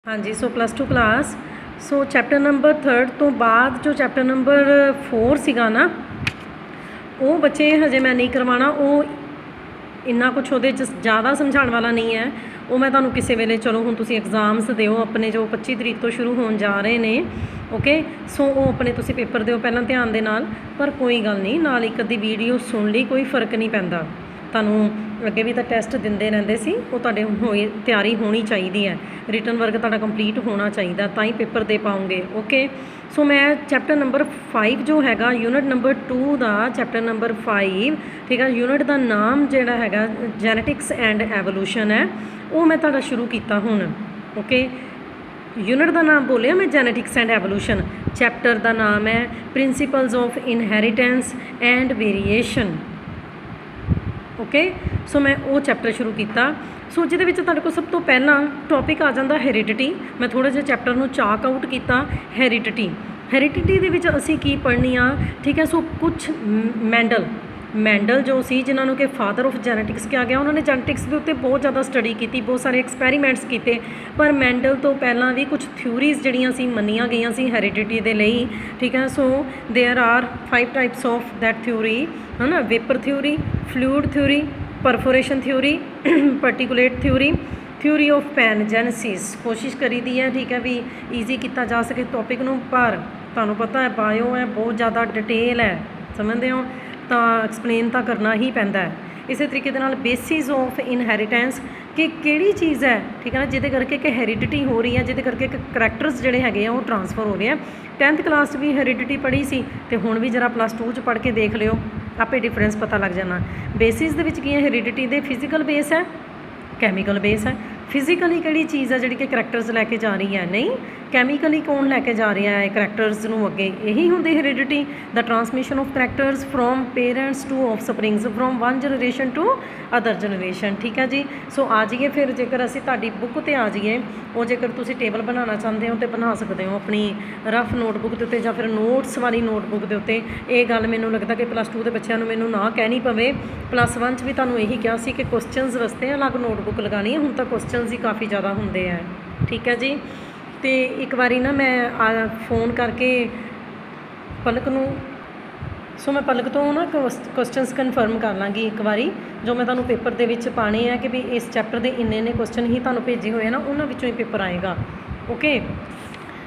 हाँ जी, सो +2 क्लास। सो chapter number 3 तो बाद जो चैप्टर नंबर 4 ਸੀਗਾ ਨਾ, ਉਹ ਬੱਚੇ ਹਜੇ ਮੈਂ ਨਹੀਂ ਕਰਵਾਉਣਾ। ਉਹ ਇੰਨਾ ਕੁਛ ਉਹਦੇ 'ਚ ਜ਼ਿਆਦਾ ਸਮਝਾਉਣ ਵਾਲਾ ਨਹੀਂ ਹੈ। ਉਹ ਮੈਂ ਤੁਹਾਨੂੰ ਕਿਸੇ ਵੇਲੇ, ਚਲੋ ਹੁਣ ਤੁਸੀਂ ਐਗਜ਼ਾਮਸ ਦਿਓ ਆਪਣੇ, ਜੋ 25 ਤਰੀਕ ਤੋਂ ਸ਼ੁਰੂ ਹੋਣ ਜਾ ਰਹੇ ਨੇ, ਓਕੇ। ਸੋ ਉਹ ਆਪਣੇ ਤੁਸੀਂ ਪੇਪਰ ਦਿਓ ਪਹਿਲਾਂ ਧਿਆਨ ਦੇ ਨਾਲ, ਪਰ ਕੋਈ ਗੱਲ ਨਹੀਂ, ਨਾਲ ਇੱਕ ਅੱਧੀ ਵੀਡੀਓ ਸੁਣ ਲਈ, ਕੋਈ ਫ਼ਰਕ ਨਹੀਂ ਪੈਂਦਾ। ਤੁਹਾਨੂੰ ਅੱਗੇ ਵੀ ਤਾਂ ਟੈਸਟ ਦਿੰਦੇ ਰਹਿੰਦੇ ਸੀ, ਉਹ ਤੁਹਾਡੇ ਤਿਆਰੀ ਹੋਣੀ ਚਾਹੀਦੀ ਹੈ। ਰਿਟਨ ਵਰਕ ਤੁਹਾਡਾ ਕੰਪਲੀਟ ਹੋਣਾ ਚਾਹੀਦਾ, ਤਾਂ ਹੀ ਪੇਪਰ ਦੇ ਪਾਉਂਗੇ, ਓਕੇ। ਸੋ ਮੈਂ ਚੈਪਟਰ ਨੰਬਰ 5 ਜੋ ਹੈਗਾ, ਯੂਨਿਟ ਨੰਬਰ 2 ਦਾ ਚੈਪਟਰ ਨੰਬਰ 5, ਠੀਕ ਹੈ। ਯੂਨਿਟ ਦਾ ਨਾਮ ਜਿਹੜਾ ਹੈਗਾ ਜੈਨੇਟਿਕਸ ਐਂਡ ਐਵੋਲੂਸ਼ਨ ਹੈ, ਉਹ ਮੈਂ ਤੁਹਾਡਾ ਸ਼ੁਰੂ ਕੀਤਾ ਹੁਣ, ਓਕੇ। ਯੂਨਿਟ ਦਾ ਨਾਮ ਬੋਲਿਆ ਮੈਂ, ਜੈਨੇਟਿਕਸ ਐਂਡ ਐਵੋਲੂਸ਼ਨ। ਚੈਪਟਰ ਦਾ ਨਾਮ ਹੈ principles of inheritance and variation, okay. So ਮੈਂ ਉਹ ਚੈਪਟਰ ਸ਼ੁਰੂ ਕੀਤਾ। ਸੋ ਜਿਹਦੇ ਵਿੱਚ ਤੁਹਾਡੇ ਕੋਲ ਸਭ ਤੋਂ ਪਹਿਲਾਂ ਟੌਪਿਕ ਆ ਜਾਂਦਾ ਹੈਰੀਡਿਟੀ। ਮੈਂ ਥੋੜ੍ਹਾ ਜਿਹਾ ਚੈਪਟਰ ਨੂੰ ਚਾਕ ਆਊਟ ਕੀਤਾ। ਹੈਰੀਡਿਟੀ ਦੇ ਵਿੱਚ ਅਸੀਂ ਕੀ ਪੜ੍ਹਨੀ ਆ, ਠੀਕ ਹੈ। ਸੋ ਕੁਛ ਮੈਂਡਲ ਜੋ ਸੀ, ਜਿਨ੍ਹਾਂ ਨੂੰ ਕਿ ਫਾਦਰ ਆਫ ਜੈਨੇਟਿਕਸ ਕਿਹਾ ਗਿਆ, ਉਹਨਾਂ ਨੇ ਜੈਨੇਟਿਕਸ ਦੇ ਉੱਤੇ ਬਹੁਤ ਜ਼ਿਆਦਾ ਸਟੱਡੀ ਕੀਤੀ, ਬਹੁਤ ਸਾਰੇ ਐਕਸਪੈਰੀਮੈਂਟਸ ਕੀਤੇ। ਪਰ ਮੈਂਡਲ ਤੋਂ ਪਹਿਲਾਂ ਵੀ ਕੁਛ ਥਿਊਰੀਜ਼ ਜਿਹੜੀਆਂ ਸੀ ਮੰਨੀਆਂ ਗਈਆਂ ਸੀ ਹੈਰੀਡਿਟੀ ਦੇ ਲਈ, ਠੀਕ ਹੈ। So there are 5 types of that theory, ਹੈ ਨਾ। Vapour theory, fluid theory, perforation theory, particulate theory of pangenesis. ਕੋਸ਼ਿਸ਼ ਕਰੀਦੀ ਹੈ, ਠੀਕ ਹੈ, ਵੀ ਈਜ਼ੀ ਕੀਤਾ ਜਾ ਸਕੇ ਟੌਪਿਕ ਨੂੰ, ਪਰ ਤੁਹਾਨੂੰ ਪਤਾ ਹੈ ਬਾਇਓ ਹੈ, ਬਹੁਤ ਜ਼ਿਆਦਾ ਡਿਟੇਲ ਹੈ, ਸਮਝਦੇ ਹੋ, ਤਾਂ ਐਕਸਪਲੇਨ ਤਾਂ ਕਰਨਾ ਹੀ ਪੈਂਦਾ ਹੈ। ਇਸੇ ਤਰੀਕੇ ਦੇ ਨਾਲ ਬੇਸਿਸ ਆਫ ਇਨਹੈਰੀਟੈਂਸ, ਕਿ ਕਿਹੜੀ ਚੀਜ਼ ਹੈ, ਠੀਕ ਹੈ ਨਾ, ਜਿਹਦੇ ਕਰਕੇ ਕਿ ਹੈਰੀਡਿਟੀ ਹੋ ਰਹੀ ਹੈ, ਜਿਹਦੇ ਕਰਕੇ ਇੱਕ ਕਰੈਕਟਰਸ ਜਿਹੜੇ ਹੈਗੇ ਆ ਉਹ ਟਰਾਂਸਫਰ ਹੋ ਰਹੇ ਆ। 10th ਕਲਾਸ 'ਚ ਵੀ ਹੈਰੀਡਿਟੀ ਪੜ੍ਹੀ ਸੀ, ਅਤੇ ਹੁਣ ਵੀ ਜਰਾ +2 'ਚ ਪੜ੍ਹ ਕੇ ਦੇਖ ਲਿਓ, ਆਪੇ ਡਿਫਰੈਂਸ ਪਤਾ ਲੱਗ ਜਾਣਾ। ਬੇਸਿਸ ਦੇ ਵਿੱਚ ਕੀ ਹੈ ਹੈਰੀਡਿਟੀ ਦੇ, ਫਿਜ਼ੀਕਲ ਬੇਸ ਹੈ, ਕੈਮੀਕਲ ਬੇਸ ਹੈ। ਫਿਜ਼ੀਕਲੀ ਕਿਹੜੀ ਚੀਜ਼ ਹੈ ਜਿਹੜੀ ਕਿ ਕਰੈਕਟਰਸ ਲੈ ਕੇ ਜਾ ਰਹੀ ਹੈ, ਨਹੀਂ, ਕੈਮੀਕਲੀ ਕੌਣ ਲੈ ਕੇ ਜਾ ਰਿਹਾ ਹੈ ਕਰੈਕਟਰਸ ਨੂੰ ਅੱਗੇ, ਇਹੀ ਹੁੰਦੀ ਹੈਰੀਡਿਟੀ। ਦਾ transmission of characters from parents to offsprings, from one generation to other generation, ਠੀਕ ਹੈ ਜੀ। ਸੋ ਆ ਜਾਈਏ ਫਿਰ, ਜੇਕਰ ਅਸੀਂ ਤੁਹਾਡੀ ਬੁੱਕ 'ਤੇ ਆ ਜਾਈਏ, ਉਹ ਜੇਕਰ ਤੁਸੀਂ ਟੇਬਲ ਬਣਾਉਣਾ ਚਾਹੁੰਦੇ ਹੋ ਤਾਂ ਬਣਾ ਸਕਦੇ ਹੋ ਆਪਣੀ ਰਫ ਨੋਟਬੁੱਕ ਦੇ ਉੱਤੇ, ਜਾਂ ਫਿਰ ਨੋਟਸ ਵਾਲੀ ਨੋਟਬੁੱਕ ਦੇ ਉੱਤੇ। ਇਹ ਗੱਲ ਮੈਨੂੰ ਲੱਗਦਾ ਕਿ +2 ਦੇ ਬੱਚਿਆਂ ਨੂੰ ਮੈਨੂੰ ਨਾ ਕਹਿਣੀ ਪਵੇ। +1 'ਚ ਵੀ ਤੁਹਾਨੂੰ ਇਹੀ ਕਿਹਾ ਸੀ ਕਿ ਕੁਐਸਚਨਸ ਵਾਸਤੇ ਅਲੱਗ ਨੋਟਬੁੱਕ ਲਗਾਉਣੀ ਹੈ। ਹੁਣ ਤਾਂ ਕੁਐਸਚਨਸ ਹੀ ਕਾਫੀ ਜ਼ਿਆਦਾ ਹੁੰਦੇ ਹੈ, ਠੀਕ ਹੈ ਜੀ। ਅਤੇ ਇੱਕ ਵਾਰੀ ਨਾ ਮੈਂ ਫ਼ੋਨ ਕਰਕੇ ਪਲਕ ਨੂੰ, ਸੋ ਮੈਂ ਪਲਕ ਤੋਂ ਨਾ ਕੁਐਸਚਨਸ ਕਨਫਰਮ ਕਰ ਲਾਂਗੀ ਇੱਕ ਵਾਰੀ, ਜੋ ਮੈਂ ਤੁਹਾਨੂੰ ਪੇਪਰ ਦੇ ਵਿੱਚ ਪਾਉਣੇ ਹੈ, ਕਿ ਵੀ ਇਸ ਚੈਪਟਰ ਦੇ ਇੰਨੇ ਕੁਐਸਚਨ ਹੀ ਤੁਹਾਨੂੰ ਭੇਜੇ ਹੋਏ ਨਾ, ਉਹਨਾਂ ਵਿੱਚੋਂ ਹੀ ਪੇਪਰ ਆਏਗਾ, ਓਕੇ।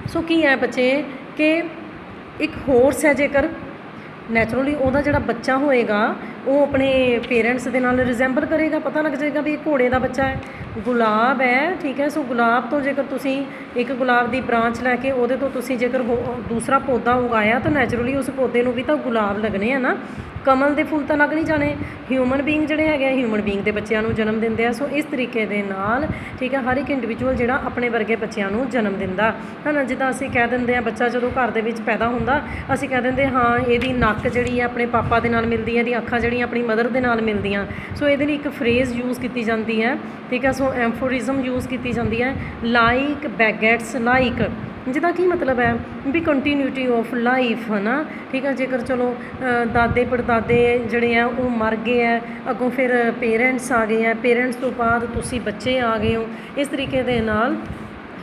ਸੋ ਕੀ ਹੈ ਬੱਚੇ, ਕਿ ਇੱਕ ਹੋਰਸ ਹੈ, ਜੇਕਰ ਨੈਚੁਰਲੀ ਉਹਦਾ ਜਿਹੜਾ ਬੱਚਾ ਹੋਏਗਾ ਉਹ ਆਪਣੇ ਪੇਰੈਂਟਸ ਦੇ ਨਾਲ ਰਿਜ਼ੈਂਬਲ ਕਰੇਗਾ, ਪਤਾ ਲੱਗ ਜਾਏਗਾ ਵੀ ਇਹ ਘੋੜੇ ਦਾ ਬੱਚਾ ਹੈ। ਗੁਲਾਬ ਹੈ, ਠੀਕ ਹੈ। ਸੋ ਗੁਲਾਬ ਤੋਂ ਜੇਕਰ ਤੁਸੀਂ ਇੱਕ ਗੁਲਾਬ ਦੀ ਬ੍ਰਾਂਚ ਲੈ ਕੇ ਉਹਦੇ ਤੋਂ ਤੁਸੀਂ ਜੇਕਰ ਦੂਸਰਾ ਪੌਦਾ ਉਗਾਇਆ, ਤਾਂ ਨੈਚੁਰਲੀ ਉਸ ਪੌਦੇ ਨੂੰ ਵੀ ਤਾਂ ਗੁਲਾਬ ਲੱਗਣੇ ਆ ਨਾ, ਕਮਲ ਦੇ ਫੁੱਲ ਤਾਂ ਲੱਗ ਨਹੀਂ ਜਾਣੇ। ਹਿਊਮਨ ਬੀਇੰਗ ਜਿਹੜੇ ਹੈਗੇ ਆ, ਹਿਊਮਨ ਬੀਇੰਗ ਦੇ ਬੱਚਿਆਂ ਨੂੰ ਜਨਮ ਦਿੰਦੇ ਆ। ਸੋ ਇਸ ਤਰੀਕੇ ਦੇ ਨਾਲ, ਠੀਕ ਹੈ, ਹਰ ਇੱਕ ਇੰਡੀਵਿਜੂਅਲ ਜਿਹੜਾ ਆਪਣੇ ਵਰਗੇ ਬੱਚਿਆਂ ਨੂੰ ਜਨਮ ਦਿੰਦਾ ਹੈ ਨਾ। ਜਿੱਦਾਂ ਅਸੀਂ ਕਹਿ ਦਿੰਦੇ ਹਾਂ, ਬੱਚਾ ਜਦੋਂ ਘਰ ਦੇ ਵਿੱਚ ਪੈਦਾ ਹੁੰਦਾ, ਅਸੀਂ ਕਹਿ ਦਿੰਦੇ ਹਾਂ ਇਹਦੀ ਨੱਕ ਜਿਹੜੀ ਹੈ ਆਪਣੇ ਪਾਪਾ ਦੇ ਨਾਲ ਮਿਲਦੀ ਹੈ, ਇਹਦੀ ਅੱਖਾਂ ਜਿਹੜੀਆਂ ਆਪਣੀ ਮਦਰ ਦੇ ਨਾਲ ਮਿਲਦੀਆਂ। ਸੋ ਇਹਦੇ ਲਈ ਇੱਕ ਫਰੇਜ਼ ਯੂਜ਼ ਕੀਤੀ ਜਾਂਦੀ ਹੈ, ਠੀਕ ਹੈ। ਸੋ ਐਮਫੋਰਿਜ਼ਮ ਯੂਜ਼ ਕੀਤੀ ਜਾਂਦੀ ਹੈ, ਲਾਈਕ ਬੈਗੈਟਸ ਲਾਈਕ, ਜਿਹਦਾ ਕੀ ਮਤਲਬ ਹੈ ਵੀ ਕੰਟੀਨਿਊਟੀ ਆਫ ਲਾਈਫ, ਹੈ ਨਾ, ਠੀਕ ਹੈ। ਜੇਕਰ ਚਲੋ ਦਾਦੇ ਪੜਦਾਦੇ ਜਿਹੜੇ ਆ ਉਹ ਮਰ ਗਏ ਹੈ, ਅੱਗੋਂ ਫਿਰ ਪੇਰੈਂਟਸ ਆ ਗਏ ਹੈ, ਪੇਰੈਂਟਸ ਤੋਂ ਬਾਅਦ ਤੁਸੀਂ ਬੱਚੇ ਆ ਗਏ ਹੋ। ਇਸ ਤਰੀਕੇ ਦੇ ਨਾਲ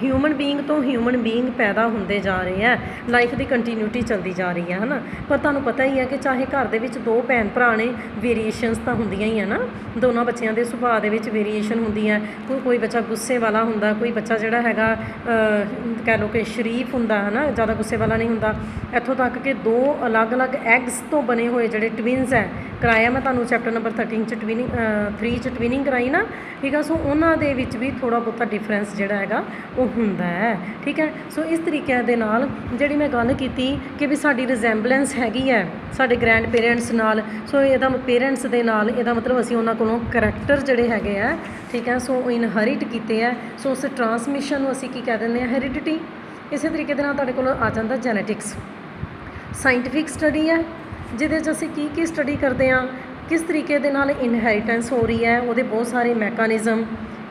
ਹਿਊਮਨ ਬੀਇੰਗ ਤੋਂ ਹਿਊਮਨ ਬੀਇੰਗ ਪੈਦਾ ਹੁੰਦੇ ਜਾ ਰਹੇ ਹੈ, ਲਾਈਫ ਦੀ ਕੰਟੀਨਿਊਟੀ ਚੱਲਦੀ ਜਾ ਰਹੀ ਹੈ ਨਾ। ਪਰ ਤੁਹਾਨੂੰ ਪਤਾ ਹੀ ਹੈ ਕਿ ਚਾਹੇ ਘਰ ਦੇ ਵਿੱਚ 2 ਭੈਣ ਭਰਾ ਨੇ, ਵੇਰੀਏਸ਼ਨਸ ਤਾਂ ਹੁੰਦੀਆਂ ਹੀ ਹੈ ਨਾ, ਦੋਨਾਂ ਬੱਚਿਆਂ ਦੇ ਸੁਭਾਅ ਦੇ ਵਿੱਚ ਵੇਰੀਏਸ਼ਨ ਹੁੰਦੀ ਹੈ। ਕੋਈ ਬੱਚਾ ਗੁੱਸੇ ਵਾਲਾ ਹੁੰਦਾ, ਕੋਈ ਬੱਚਾ ਜਿਹੜਾ ਹੈਗਾ ਕਹਿ ਲਓ ਕਿ ਸ਼ਰੀਫ ਹੁੰਦਾ, ਹੈ ਨਾ, ਜ਼ਿਆਦਾ ਗੁੱਸੇ ਵਾਲਾ ਨਹੀਂ ਹੁੰਦਾ। ਇੱਥੋਂ ਤੱਕ ਕਿ 2 ਅਲੱਗ-ਅਲੱਗ ਐਗਸ ਤੋਂ ਬਣੇ ਹੋਏ ਜਿਹੜੇ ਟਵਿਨਸ ਹੈ, ਕਰਾਇਆ ਮੈਂ ਤੁਹਾਨੂੰ ਚੈਪਟਰ ਨੰਬਰ 13 'ਚ 3 'ਚ ਟਵਿਨਿੰਗ ਕਰਾਈ ਨਾ, ਠੀਕ ਆ। ਸੋ ਉਹਨਾਂ ਦੇ ਵਿੱਚ ਵੀ ਥੋੜ੍ਹਾ ਬਹੁਤਾ ਡਿਫਰੈਂਸ ਜਿਹੜਾ ਹੈਗਾ ਉਹ ਹੁੰਦਾ ਹੈ, ਠੀਕ ਹੈ। ਸੋ ਇਸ ਤਰੀਕੇ ਦੇ ਨਾਲ ਜਿਹੜੀ ਮੈਂ ਗੱਲ ਕੀਤੀ ਕਿ ਵੀ ਸਾਡੀ ਰਿਜ਼ੈਂਬਲੈਂਸ ਹੈਗੀ ਹੈ ਸਾਡੇ ਗ੍ਰੈਂਡ ਪੇਰੈਂਟਸ ਨਾਲ। ਸੋ ਇਹਦਾ ਪੇਰੈਂਟਸ ਦੇ ਨਾਲ, ਇਹਦਾ ਮਤਲਬ ਅਸੀਂ ਉਹਨਾਂ ਕੋਲੋਂ ਕਰੈਕਟਰ ਜਿਹੜੇ ਹੈਗੇ ਆ, ਠੀਕ ਹੈ, ਸੋ ਇਨਹੈਰਿਟ ਕੀਤੇ ਹੈ। ਸੋ ਉਸ ਟਰਾਂਸਮਿਸ਼ਨ ਨੂੰ ਅਸੀਂ ਕੀ ਕਹਿ ਦਿੰਦੇ ਹਾਂ, ਹੈਰੀਡਿਟੀ। ਇਸੇ ਤਰੀਕੇ ਦੇ ਨਾਲ ਤੁਹਾਡੇ ਕੋਲ ਆ ਜਾਂਦਾ ਜੈਨੇਟਿਕਸ, ਸਾਇੰਟੀਫਿਕ ਸਟੱਡੀ ਹੈ, ਜਿਹਦੇ 'ਚ ਅਸੀਂ ਕੀ ਸਟੱਡੀ ਕਰਦੇ ਹਾਂ, ਕਿਸ ਤਰੀਕੇ ਦੇ ਨਾਲ ਇਨਹੈਰੀਟੈਂਸ ਹੋ ਰਹੀ ਹੈ, ਉਹਦੇ ਬਹੁਤ ਸਾਰੇ ਮੈਕਾਨਿਜ਼ਮ,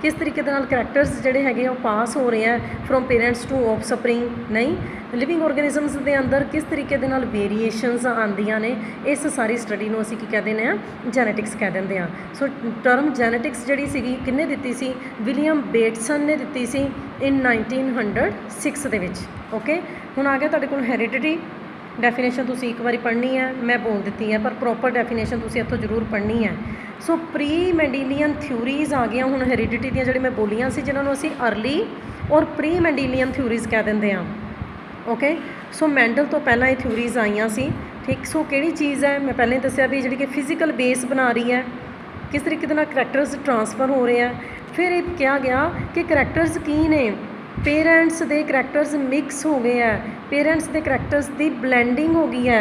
किस तरीके दे नाल करैक्टर्स जिहड़े हैगे आ पास हो रहे हैं from parents two of spring नहीं लिविंग ऑर्गेनिजम्स के अंदर किस तरीके दे नाल वेरीएशनस आंदियां ने इस सारी स्टडी नूं असीं की कह दिंदे आ जैनेटिक्स कह दिंदे आ। सो टर्म जैनेटिक्स जिहड़ी सीगी किन्ने दित्ती सी विलियम बेटसन ने दित्ती सी इन 1906 दे विच। ओके हुण आ गया तुहाडे कोल हेरिडिटी डेफिनेशन तुसीं एक बारी पढ़नी है मैं बोल दी है पर प्रॉपर डेफिनेशन तुसीं इत्थों जरूर पढ़नी है। सो प्री मैंडीलियन थ्योरीज आ गई हुण हेरिडिटी दी जिहड़ी मैं बोलियां सी जिन्हां नूं असीं अर्ली और प्री मैंडीलियन थ्योरीज कह दिंदे आ। ओके सो मैंडल तो पहला ये थ्योरीज आईयां सी ठीक। सो किहड़ी चीज़ है मैं पहले दस्सिया भी जिहड़ी कि फिजिकल बेस बना रही है किस तरीके दे नाल करैक्टर्स ट्रांसफर हो रहे हैं। फिर ये कहा गया कि करैक्टर्स की ने पेरेंट्स दे करैक्टर्स मिक्स हो गए हैं पेरेंट्स दे करैक्टर्स की ब्लैंडिंग हो गई है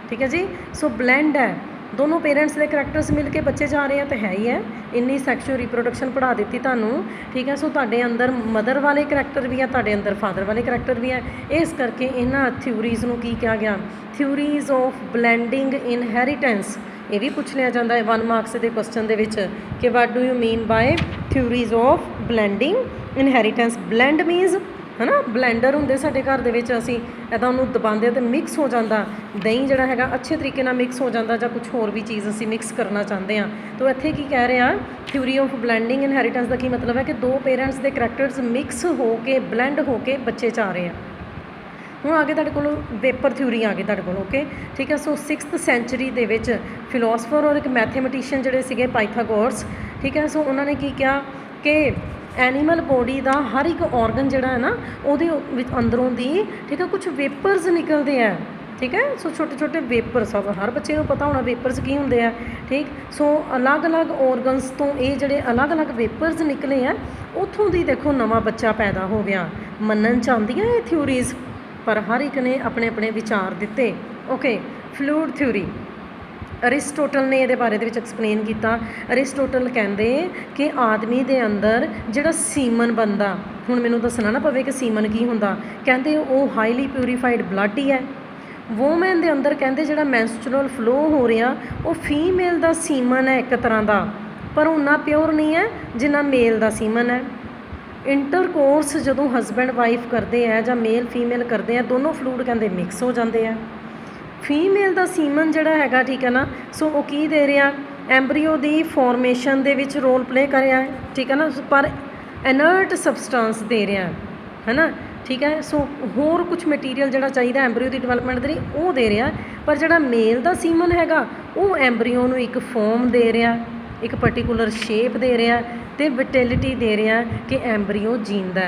ठीक है जी। सो ब्लैंड है दोनों पेरेंट्स के करैक्टर्स मिल के बच्चे जा रहे हैं तो है ही है इन्नी सैक्शुअल रिप्रोडक्शन पढ़ा दी तुहानूं ठीक है। सो तुहाडे अंदर मदर वाले करैक्टर भी है तुहाडे अंदर फादर वाले करैक्टर भी है इस करके इन्हां थ्योरीज नूं की कहा गया थ्योरीज ऑफ ब्लैंडिंग इनहेरिटेंस। ये भी पूछ लिया जाता है 1 मार्क्स के क्वेश्चन दे विच कि what do you mean by theories of blending inheritance. Blend means है ना ब्लैंडर होंगे साडे घर दे विच असीं इदां उहनूं दबांदे ते मिक्स हो जाता दही जिहड़ा हैगा अच्छे तरीके नाल मिक्स हो जाता जां कुछ होर भी चीज़ असीं मिक्स करना चाहते हैं। तो इत्थे की कह रहे हैं थ्योरी ऑफ ब्लैंडिंग इनहेरिटेंस का की मतलब है कि दो पेरेंट्स के करैक्टर्स मिक्स हो के ब्लैंड हो के बच्चे चा रहे हैं। हुण आगे तुहाडे कोल वेपर थ्योरी आ गई तुहाडे कोल ओके ठीक है। सो 6th सेंचुरी दे विच फिलोसफर और एक मैथेमेटिशियन जिहड़े सीगे पाइथागोरस ठीक है। सो उन्होंने की किया कि एनीमल बॉडी का हर एक ऑर्गन जिहड़ा है ना उहदे अंदरों दी ठीक है कुछ वेपर्स निकलते हैं ठीक है। सो छोटे छोटे वेपर्स हर बच्चे को पता होना वेपर्स की होंगे है ठीक। सो अलग अलग ऑर्गनस तो ये जिहड़े अलग अलग वेपर्स निकले हैं उत्थों दी देखो नवा बच्चा पैदा हो गया। मनन चाहदियाँ ये थ्योरीज पर हर एक ने अपने अपने विचार दिते। ओके फ्लूइड थ्योरी अरिस्टोटल ने ये बारे एक्सप्लेन किया। अरिस्टोटल कहते कि आदमी के अंदर जिहड़ा सीमन बनता हुण मैनूं दसना ना पवे कि सीमन की हुंदा कहते वो हाईली प्यूरीफाइड ब्लड ही है। वोमैन के अंदर कहते जिहड़ा मैंस्ट्रुअल फ्लो हो रहा वो फीमेल का सीमन है एक तरह का पर उन्ना प्योर नहीं है जिन्ना मेल का सीमन है। इंटरकोर्स जदों हसबैंड वाइफ करते हैं जां मेल फीमेल करते हैं दोनों फ्लूइड कहते मिक्स हो जाते हैं। फीमेल का सीमन जिहड़ा हैगा ठीक है ना सो वो की दे रहा एंब्रीओ की फॉर्मेशन दे विच रोल प्ले कर रहा है ठीक है ना पर इनर्ट सबसटेंस दे रहा है ना ठीक है। सो होर कुछ मटीरियल जिहड़ा चाहिए एंब्रीओ की डिवेलपमेंट दे वो दे रहा पर जिहड़ा मेल का सीमन हैगा वो एंब्रीओ नूं एक फॉर्म दे रहा एक पर्टिकुलर शेप दे रहा तो विटेलिटी दे रहा कि एंब्रीओ जींदा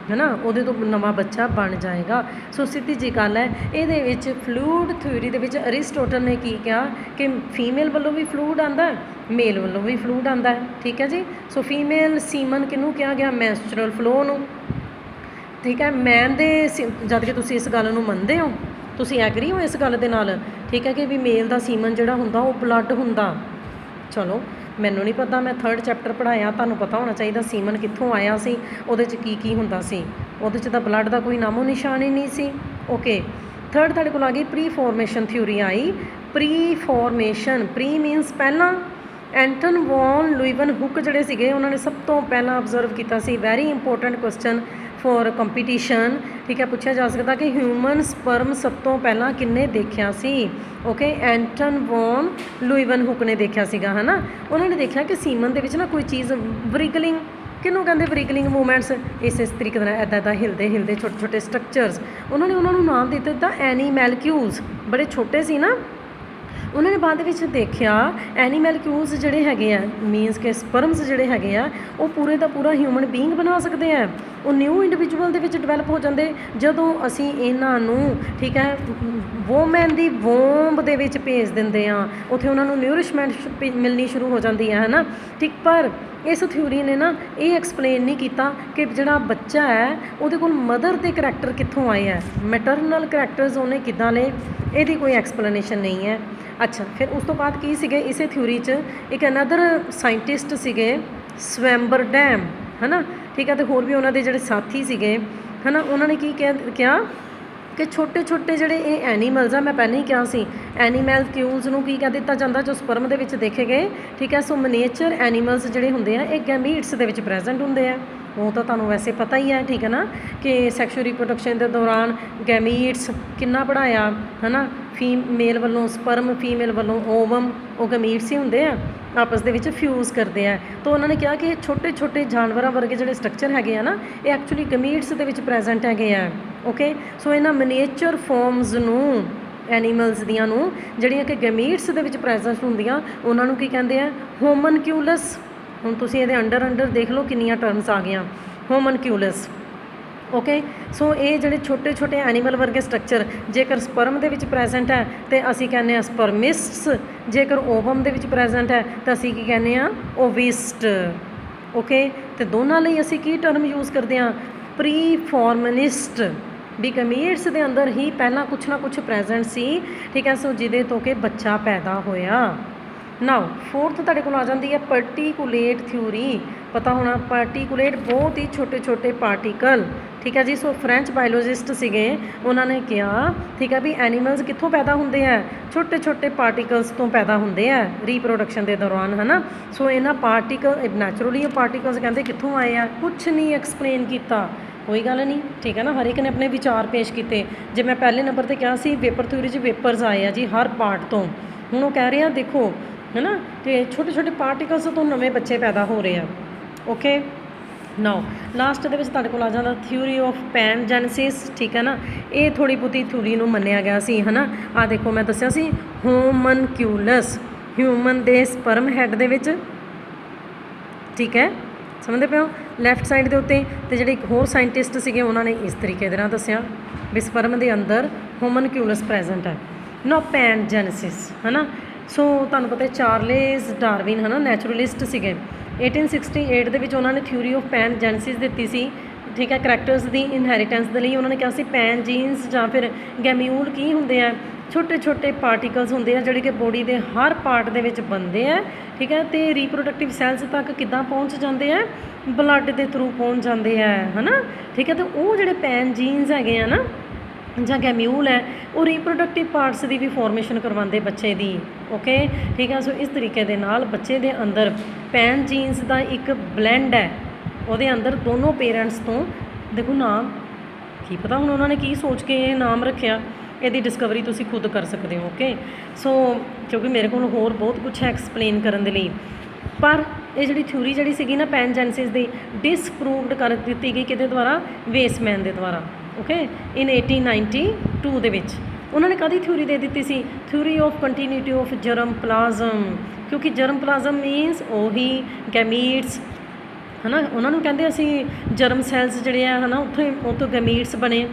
है ना वो तो नवा बच्चा बन जाएगा। सो सीधी जी गल है ये फ्लूइड थ्योरी के अरिस्टोटल ने की कहा कि फीमेल वालों भी फ्लूइड आता है मेल वालों भी फ्लूइड आता है ठीक है जी। सो फीमेल सीमन किनू कहा गया मैंस्ट्रुअल फ्लो नूं ठीक है। मैन दे जद कि तुसीं इस गल नूं मनदे हो तुसीं एग्री हो इस गल दे नाल ठीक है कि भी मेल का सीमन जिहड़ा हुंदा वो ब्लड हुंदा। चलो मैनूं नहीं पता मैं 3rd चैप्टर पढ़ाया तुहानूं पता होना चाहिए सीमन कित्थों आया सी उहदे च की हुंदा सी उहदे च तां ब्लड का कोई नामो निशान ही नहीं सी। ओके 3rd तुहाडे कोल आ गई प्री फॉर्मेशन थ्योरी आई। प्री फॉर्मेशन प्री मीनस पहला एंटन वॉन लुइवनहुक जिहड़े सीगे उन्होंने सब तो पहला ऑबजर्व किया सी very important question for competition ठीक है पूछा जा सकता कि ह्यूमन स्पर्म सब तो पहला किन्ने देखा सी। ओके एंटन वॉन लुइवनहुक ने देखा सीगा है ना उन्होंने देखा कि सीमन दे विच ना कोई चीज़ ब्रिगलिंग किनों कहते ब्रिगलिंग मूवमेंट्स इस तरीके इदा हिलते हिलते छोटे छोटे स्ट्रक्चर्स उन्होंने नाम दिता एनीमैलक्यूल्स बड़े छोटे सी ना उन्होंने बाद में देखा एनीमैलक्यूल्स जिहड़े हैगे आ मीनस के स्पर्म्स जिहड़े हैगे आ वो पूरे का पूरा ह्यूमन बीइंग बना सकते हैं वो न्यू इंडिविजुअल दे विच डिवेलप हो जाते जदों असीं इन्हां नूं ठीक है वोमैन दी वोंब दे विच भेज दिंदे आ उत्थे उन्हां नूं न्यूरिशमेंट मिलनी शुरू हो जाती है ना ठीक। पर इस थ्योरी ने ना ये एक्सप्लेन नहीं किया कि जिहड़ा बच्चा है उहदे कोल मदर के करैक्टर कित्थों आए हैं मैटरनल करैक्टर्स उन्हें किद्दां लए इहदी कोई एक्सप्लेनेशन नहीं है। अच्छा फिर उस तो बाद की सीगे इसे थ्योरी च एक अनदर साइंटिस्ट सीगे स्वैम्बरडैम है ना ठीक है। तो होर भी उन्होंने जिहड़े साथी सीगे है ना उन्होंने की क्या ਕਿ ਛੋਟੇ ਛੋਟੇ ਜਿਹੜੇ ਇਹ ਐਨੀਮਲਸ ਆ, ਮੈਂ ਪਹਿਲਾਂ ਹੀ ਕਿਹਾ ਸੀ ਐਨੀਮੈਲਕਿਊਲਸ ਨੂੰ ਕੀ ਕਹਿ ਦਿੱਤਾ ਜਾਂਦਾ ਜੋ ਸਪਰਮ ਦੇ ਵਿੱਚ ਦੇਖੇ ਗਏ, ਠੀਕ ਹੈ। ਸੋ ਮਨੀਏਚਰ ਐਨੀਮਲਸ ਜਿਹੜੇ ਹੁੰਦੇ ਆ ਇਹ ਗੈਮੀਟਸ ਦੇ ਵਿੱਚ ਪ੍ਰੈਜ਼ੈਂਟ ਹੁੰਦੇ ਆ, ਉਹ ਤਾਂ ਤੁਹਾਨੂੰ ਵੈਸੇ ਪਤਾ ਹੀ ਹੈ, ਠੀਕ ਹੈ ਨਾ, ਕਿ ਸੈਕਸ਼ੂਅਲ ਰਿਪਰੋਡਕਸ਼ਨ ਦੇ ਦੌਰਾਨ ਗੈਮੀਟਸ ਕਿੰਨਾ ਪੜ੍ਹਾਇਆ ਹੈ ਨਾ, ਫੀਮੇਲ ਵੱਲੋਂ ਸਪਰਮ, ਫੀਮੇਲ ਵੱਲੋਂ ਓਵਮ, ਉਹ ਗੈਮੀਟਸ ਹੀ ਹੁੰਦੇ ਆ, ਆਪਸ ਦੇ ਵਿੱਚ ਫਿਊਜ਼ ਕਰਦੇ ਆ। ਤਾਂ ਉਹਨਾਂ ਨੇ ਕਿਹਾ ਕਿ ਇਹ ਛੋਟੇ ਛੋਟੇ ਜਾਨਵਰਾਂ ਵਰਗੇ ਜਿਹੜੇ ਸਟਰਕਚਰ ਹੈਗੇ ਆ ਨਾ, ਇਹ ਐਕਚੁਅਲੀ ਗੈਮੀਟਸ ਦੇ ਵਿੱਚ ਪ੍ਰੈਜ਼ੈਂਟ ਹੈਗੇ ਆ। ਓਕੇ, ਸੋ ਇਹਨਾਂ ਮਨੀਏਚਰ ਫੋਰਮਸ ਨੂੰ, ਐਨੀਮਲਸ ਦੀਆਂ ਨੂੰ, ਜਿਹੜੀਆਂ ਕਿ ਗੈਮੀਟਸ ਦੇ ਵਿੱਚ ਪ੍ਰੈਜ਼ੈਂਟ ਹੁੰਦੀਆਂ, ਉਹਨਾਂ ਨੂੰ ਕੀ ਕਹਿੰਦੇ ਆ? ਹੋਮਨਕਿਊਲਸ। ਹੁਣ ਤੁਸੀਂ ਇਹਦੇ ਅੰਡਰ ਦੇਖ ਲਓ ਕਿੰਨੀਆਂ ਟਰਮਸ ਆ ਗਈਆਂ, ਹੋਮਨਕਿਊਲਸ। ਓਕੇ, ਸੋ ਇਹ ਜਿਹੜੇ ਛੋਟੇ ਛੋਟੇ ਐਨੀਮਲ ਵਰਗੇ ਸਟਰਕਚਰ ਜੇਕਰ ਸਪਰਮ ਦੇ ਵਿੱਚ ਪ੍ਰੈਜ਼ੈਂਟ ਹੈ ਤਾਂ ਅਸੀਂ ਕਹਿੰਦੇ ਹਾਂ ਸਪਰਮਿਸਟਸ, ਜੇਕਰ ਓਵਮ ਦੇ ਵਿੱਚ ਪ੍ਰੈਜ਼ੈਂਟ ਹੈ ਤਾਂ ਅਸੀਂ ਕੀ ਕਹਿੰਦੇ ਹਾਂ? ਓਵਿਸਟ। ਓਕੇ, ਅਤੇ ਦੋਨਾਂ ਲਈ ਅਸੀਂ ਕੀ ਟਰਮ ਯੂਜ਼ ਕਰਦੇ ਹਾਂ? ਪ੍ਰੀ ਫੋਰਮਨਿਸਟ। ਵੀ ਗੈਮੀਟਸ ਦੇ ਅੰਦਰ ਹੀ ਪਹਿਲਾਂ ਕੁਛ ਨਾ ਕੁਛ ਪ੍ਰੈਜ਼ੈਂਟ ਸੀ, ਠੀਕ ਹੈ। ਸੋ ਜਿਹਦੇ ਤੋਂ ਕਿ ਬੱਚਾ ਪੈਦਾ ਹੋਇਆ। ਨਾਓ ਫੋਰਥ ਤੁਹਾਡੇ ਕੋਲ ਆ ਜਾਂਦੀ ਹੈ ਪਾਰਟੀਕੂਲੇਟ ਥਿਊਰੀ। ਪਤਾ ਹੋਣਾ ਪਾਰਟੀਕੂਲੇਟ ਬਹੁਤ ਹੀ ਛੋਟੇ ਛੋਟੇ ਪਾਰਟੀਕਲ, ਠੀਕ ਹੈ ਜੀ। ਸੋ ਫਰੈਂਚ ਬਾਇਓਲੋਜਿਸਟ ਸੀਗੇ, ਉਹਨਾਂ ਨੇ ਕਿਹਾ, ਠੀਕ ਹੈ ਵੀ ਐਨੀਮਲਸ ਕਿੱਥੋਂ ਪੈਦਾ ਹੁੰਦੇ ਆ? ਛੋਟੇ ਛੋਟੇ ਪਾਰਟੀਕਲਸ ਤੋਂ ਪੈਦਾ ਹੁੰਦੇ ਆ ਰੀਪਰੋਡਕਸ਼ਨ ਦੇ ਦੌਰਾਨ, ਹੈ ਨਾ। ਸੋ ਇਹਨਾਂ ਪਾਰਟੀਕਲ ਨੈਚੁਰਲੀ, ਇਹ ਪਾਰਟੀਕਲਸ ਕਹਿੰਦੇ ਕਿੱਥੋਂ ਆਏ ਆ? ਕੁਛ ਨਹੀਂ ਐਕਸਪਲੇਨ ਕੀਤਾ, ਕੋਈ ਗੱਲ ਨਹੀਂ, ਠੀਕ ਹੈ ਨਾ। ਹਰ ਇੱਕ ਨੇ ਆਪਣੇ ਵਿਚਾਰ ਪੇਸ਼ ਕੀਤੇ। ਜੇ ਮੈਂ ਪਹਿਲੇ ਨੰਬਰ 'ਤੇ ਕਿਹਾ ਸੀ ਵੇਪਰ ਥਿਊਰੀ 'ਚ ਵੇਪਰਸ ਆਏ ਆ ਜੀ ਹਰ ਪਾਰਟ ਤੋਂ, ਹੁਣ ਉਹ ਕਹਿ ਰਹੇ ਆ ਦੇਖੋ, ਹੈ ਨਾ, ਅਤੇ ਛੋਟੇ ਛੋਟੇ ਪਾਰਟੀਕਲਸ ਤੋਂ ਨਵੇਂ ਬੱਚੇ ਪੈਦਾ ਹੋ ਰਹੇ ਆ। ਓਕੇ, ਨਾਓ ਲਾਸਟ ਦੇ ਵਿੱਚ ਤੁਹਾਡੇ ਕੋਲ ਆ ਜਾਂਦਾ ਥਿਊਰੀ ਆਫ ਪੈਨਜੈਨਸਿਸ, ਠੀਕ ਹੈ ਨਾ। ਇਹ ਥੋੜ੍ਹੀ ਬਹੁਤੀ ਥਿਊਰੀ ਨੂੰ ਮੰਨਿਆ ਗਿਆ ਸੀ, ਹੈ ਨਾ। ਆਹ ਦੇਖੋ ਮੈਂ ਦੱਸਿਆ ਸੀ ਹੋਮਨਕਿਊਲਸ, ਹਿਊਮਨ ਦੇ ਸਪਰਮ ਹੈਡ ਦੇ ਵਿੱਚ, ਠੀਕ ਹੈ, ਸਮਝਦੇ ਪਏ ਹੋ, ਲੈਫਟ ਸਾਈਡ ਦੇ ਉੱਤੇ। ਅਤੇ ਜਿਹੜੇ ਇੱਕ ਹੋਰ ਸਾਇੰਟਿਸਟ ਸੀਗੇ ਉਹਨਾਂ ਨੇ ਇਸ ਤਰੀਕੇ ਦੇ ਨਾਲ ਦੱਸਿਆ ਵੀ ਸਪਰਮ ਦੇ ਅੰਦਰ ਹੋਮਨਕਿਊਲਸ ਪ੍ਰੈਜ਼ੈਂਟ ਹੈ। ਨਾ ਪੈਨਜੈਨਸਿਸ, ਹੈ ਨਾ। ਸੋ ਤੁਹਾਨੂੰ ਪਤਾ ਚਾਰਲਸ ਡਾਰਵਿਨ, ਹੈ ਨਾ, ਨੈਚੁਰਲਿਸਟ ਸੀਗੇ। 1868 ਦੇ ਵਿੱਚ ਉਹਨਾਂ ਨੇ ਥਿਊਰੀ ਆਫ ਪੈਨਜੈਨਸਿਸ ਦਿੱਤੀ ਸੀ, ਠੀਕ ਹੈ। ਕਰੈਕਟਰਸ ਦੀ ਇਨਹੈਰੀਟੈਂਸ ਦੇ ਲਈ ਉਹਨਾਂ ਨੇ ਕਿਹਾ ਸੀ ਪੈਨ ਜੀਨਸ ਜਾਂ ਫਿਰ ਗੈਮਿਊਲ ਕੀ ਹੁੰਦੇ ਆ? ਛੋਟੇ ਛੋਟੇ ਪਾਰਟੀਕਲਸ ਹੁੰਦੇ ਆ ਜਿਹੜੇ ਕਿ ਬੋਡੀ ਦੇ ਹਰ ਪਾਰਟ ਦੇ ਵਿੱਚ ਬਣਦੇ ਆ, ਠੀਕ ਹੈ। ਅਤੇ ਰੀਪਰੋਡਕਟਿਵ ਸੈਲਸ ਤੱਕ ਕਿੱਦਾਂ ਪਹੁੰਚ ਜਾਂਦੇ ਆ? ਬਲੱਡ ਦੇ ਥਰੂ ਪਹੁੰਚ ਜਾਂਦੇ ਆ, ਹੈ ਨਾ, ਠੀਕ ਹੈ। ਅਤੇ ਉਹ ਜਿਹੜੇ ਪੈਨ ਜੀਨਸ ਹੈਗੇ ਆ ਨਾ ਜਾਂ ਗੈਮਿਊਲ ਹੈ, ਉਹ ਰੀਪਰੋਡਕਟਿਵ ਪਾਰਟਸ ਦੀ ਵੀ ਫੋਰਮੇਸ਼ਨ ਕਰਵਾਉਂਦੇ ਬੱਚੇ ਦੀ। ਓਕੇ, ਠੀਕ ਹੈ। ਸੋ ਇਸ ਤਰੀਕੇ ਦੇ ਨਾਲ ਬੱਚੇ ਦੇ ਅੰਦਰ ਪੈਨ ਜੀਨਸ ਦਾ ਇੱਕ ਬਲੈਂਡ ਹੈ, ਉਹਦੇ ਅੰਦਰ ਦੋਨੋਂ ਪੇਰੈਂਟਸ ਤੋਂ। ਦੇਖੋ ਨਾਮ ਕੀ ਪਤਾ ਹੁਣ ਉਹਨਾਂ ਨੇ ਕੀ ਸੋਚ ਕੇ ਇਹ ਨਾਮ ਰੱਖਿਆ, ਇਹਦੀ ਡਿਸਕਵਰੀ ਤੁਸੀਂ ਖੁਦ ਕਰ ਸਕਦੇ ਹੋ। ਓਕੇ, ਸੋ ਕਿਉਂਕਿ ਮੇਰੇ ਕੋਲ ਹੋਰ ਬਹੁਤ ਕੁਛ ਹੈ ਐਕਸਪਲੇਨ ਕਰਨ ਦੇ ਲਈ, ਪਰ ਇਹ ਜਿਹੜੀ ਥਿਊਰੀ ਜਿਹੜੀ ਸੀਗੀ ਨਾ ਪੈਨਜੈਨਸਿਸ ਦੀ, ਡਿਸਪਰੂਵਡ ਕਰ ਦਿੱਤੀ ਗਈ ਕਿਹਦੇ ਦੁਆਰਾ? ਵੇਸਮੈਨ ਦੇ ਦੁਆਰਾ। ਓਕੇ, ਇਨ 1892 ਦੇ ਵਿੱਚ ਉਹਨਾਂ ਨੇ ਕਾਹਦੀ ਥਿਊਰੀ ਦੇ ਦਿੱਤੀ ਸੀ? Theory of continuity of germ plasm, ਕਿਉਂਕਿ ਜਰਮ ਪਲਾਜ਼ਮ ਮੀਨਸ ਉਹੀ ਗੈਮੀਟਸ, ਹੈ ਨਾ। ਉਹਨਾਂ ਨੂੰ ਕਹਿੰਦੇ ਅਸੀਂ ਜਰਮ ਸੈਲਸ ਜਿਹੜੇ ਆ, ਹੈ ਨਾ, ਉੱਥੋਂ ਗੈਮੀਟਸ ਬਣੇ,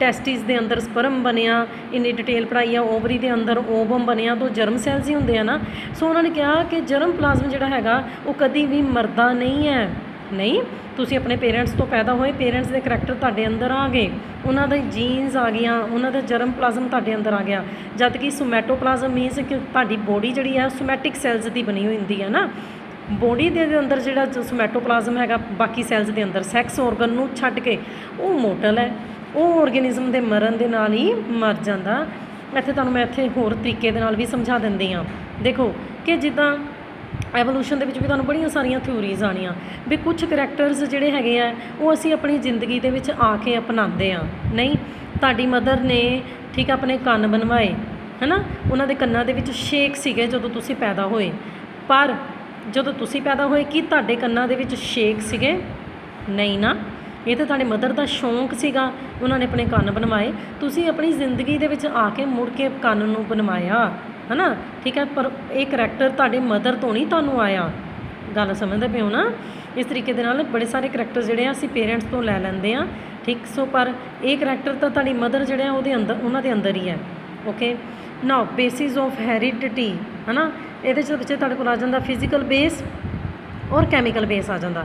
ਟੈਸਟਿਸ ਦੇ ਅੰਦਰ ਸਪਰਮ ਬਣਿਆ, ਇੰਨੀ ਡਿਟੇਲ ਪੜ੍ਹਾਈ ਆ, ਓਵਰੀ ਦੇ ਅੰਦਰ ਓਵਮ ਬਣਿਆ, ਤਾਂ ਜਰਮ ਸੈਲਸ ਹੀ ਹੁੰਦੇ ਆ ਨਾ। ਸੋ ਉਹਨਾਂ ਨੇ ਕਿਹਾ ਕਿ ਜਰਮ ਪਲਾਜ਼ਮ ਜਿਹੜਾ ਹੈਗਾ ਉਹ ਕਦੀ ਵੀ ਮਰਦਾ ਨਹੀਂ ਹੈ। ਨਹੀਂ, ਤੁਸੀਂ ਆਪਣੇ ਪੇਰੈਂਟਸ ਤੋਂ ਪੈਦਾ ਹੋਏ, ਪੇਰੈਂਟਸ ਦੇ ਕਰੈਕਟਰ ਤੁਹਾਡੇ ਅੰਦਰ ਆ ਗਏ, ਉਹਨਾਂ ਦੇ ਜੀਨਸ ਆ ਗਈਆਂ, ਉਹਨਾਂ ਦਾ ਜਰਮ ਪਲਾਜ਼ਮ ਤੁਹਾਡੇ ਅੰਦਰ ਆ ਗਿਆ। ਜਦ ਕਿ ਸੋਮੈਟੋਪਲਾਜ਼ਮ ਮੀਨਸ ਕਿ ਤੁਹਾਡੀ ਬੋਡੀ ਜਿਹੜੀ ਹੈ ਸੋਮੈਟਿਕ ਸੈਲਸ ਦੀ ਬਣੀ ਹੋਈ ਹੁੰਦੀ ਹੈ ਨਾ। ਬੋਡੀ ਦੇ ਅੰਦਰ ਜਿਹੜਾ ਸੋਮੈਟੋਪਲਾਜ਼ਮ ਹੈਗਾ ਬਾਕੀ ਸੈਲਸ ਦੇ ਅੰਦਰ, ਸੈਕਸ ਔਰਗਨ ਨੂੰ ਛੱਡ ਕੇ, ਉਹ ਮੋਰਟਲ ਹੈ, ਉਹ ਔਰਗੇਨਿਜ਼ਮ ਦੇ ਮਰਨ ਦੇ ਨਾਲ ਹੀ ਮਰ ਜਾਂਦਾ। ਇੱਥੇ ਤੁਹਾਨੂੰ ਮੈਂ ਹੋਰ ਤਰੀਕੇ ਦੇ ਨਾਲ ਵੀ ਸਮਝਾ ਦਿੰਦੀ ਹਾਂ। ਦੇਖੋ ਕਿ ਜਿੱਦਾਂ ਐਵੋਲੂਸ਼ਨ ਦੇ ਵਿੱਚ ਵੀ ਤੁਹਾਨੂੰ ਬੜੀਆਂ ਸਾਰੀਆਂ ਥਿਊਰੀਜ਼ ਆਉਣੀਆਂ ਵੀ ਕੁਛ ਕਰੈਕਟਰਸ ਜਿਹੜੇ ਹੈਗੇ ਆ ਉਹ ਅਸੀਂ ਆਪਣੀ ਜ਼ਿੰਦਗੀ ਦੇ ਵਿੱਚ ਆ ਕੇ ਅਪਣਾਉਂਦੇ ਹਾਂ। ਨਹੀਂ, ਤੁਹਾਡੀ ਮਦਰ ਨੇ, ਠੀਕ, ਆਪਣੇ ਕੰਨ ਬਣਵਾਏ, ਹੈ ਨਾ, ਉਹਨਾਂ ਦੇ ਕੰਨਾਂ ਦੇ ਵਿੱਚ ਛੇਕ ਸੀਗੇ ਜਦੋਂ ਤੁਸੀਂ ਪੈਦਾ ਹੋਏ, ਪਰ ਜਦੋਂ ਤੁਸੀਂ ਪੈਦਾ ਹੋਏ ਕੀ ਤੁਹਾਡੇ ਕੰਨਾਂ ਦੇ ਵਿੱਚ ਛੇਕ ਸੀਗੇ? ਨਹੀਂ ਨਾ, ਇਹ ਤਾਂ ਤੁਹਾਡੇ ਮਦਰ ਦਾ ਸ਼ੌਂਕ ਸੀਗਾ, ਉਹਨਾਂ ਨੇ ਆਪਣੇ ਕੰਨ ਬਣਵਾਏ। ਤੁਸੀਂ ਆਪਣੀ ਜ਼ਿੰਦਗੀ ਦੇ ਵਿੱਚ ਆ ਕੇ ਮੁੜ ਕੇ ਕੰਨ ਨੂੰ ਬਣਵਾਇਆ, ਹੈ ਨਾ, ਠੀਕ ਹੈ। ਪਰ ਇਹ ਕਰੈਕਟਰ ਤੁਹਾਡੇ ਮਦਰ ਤੋਂ ਨਹੀਂ ਤੁਹਾਨੂੰ ਆਇਆ, ਗੱਲ ਸਮਝਦੇ ਪਏ ਹੋ ਨਾ। ਇਸ ਤਰੀਕੇ ਦੇ ਨਾਲ ਬੜੇ ਸਾਰੇ ਕਰੈਕਟਰ ਜਿਹੜੇ ਆ ਅਸੀਂ ਪੇਰੈਂਟਸ ਤੋਂ ਲੈ ਲੈਂਦੇ ਹਾਂ, ਠੀਕ। ਸੋ ਪਰ ਇਹ ਕਰੈਕਟਰ ਤਾਂ ਤੁਹਾਡੀ ਮਦਰ ਜਿਹੜੇ ਆ ਉਹਦੇ ਅੰਦਰ, ਉਹਨਾਂ ਦੇ ਅੰਦਰ ਹੀ ਹੈ। Okay, now basis of heredity, ਹੈ ਨਾ। ਇਹਦੇ 'ਚ ਬੱਚੇ ਤੁਹਾਡੇ ਕੋਲ ਆ ਜਾਂਦਾ ਫਿਜ਼ੀਕਲ ਬੇਸ ਔਰ ਕੈਮੀਕਲ ਬੇਸ ਆ ਜਾਂਦਾ।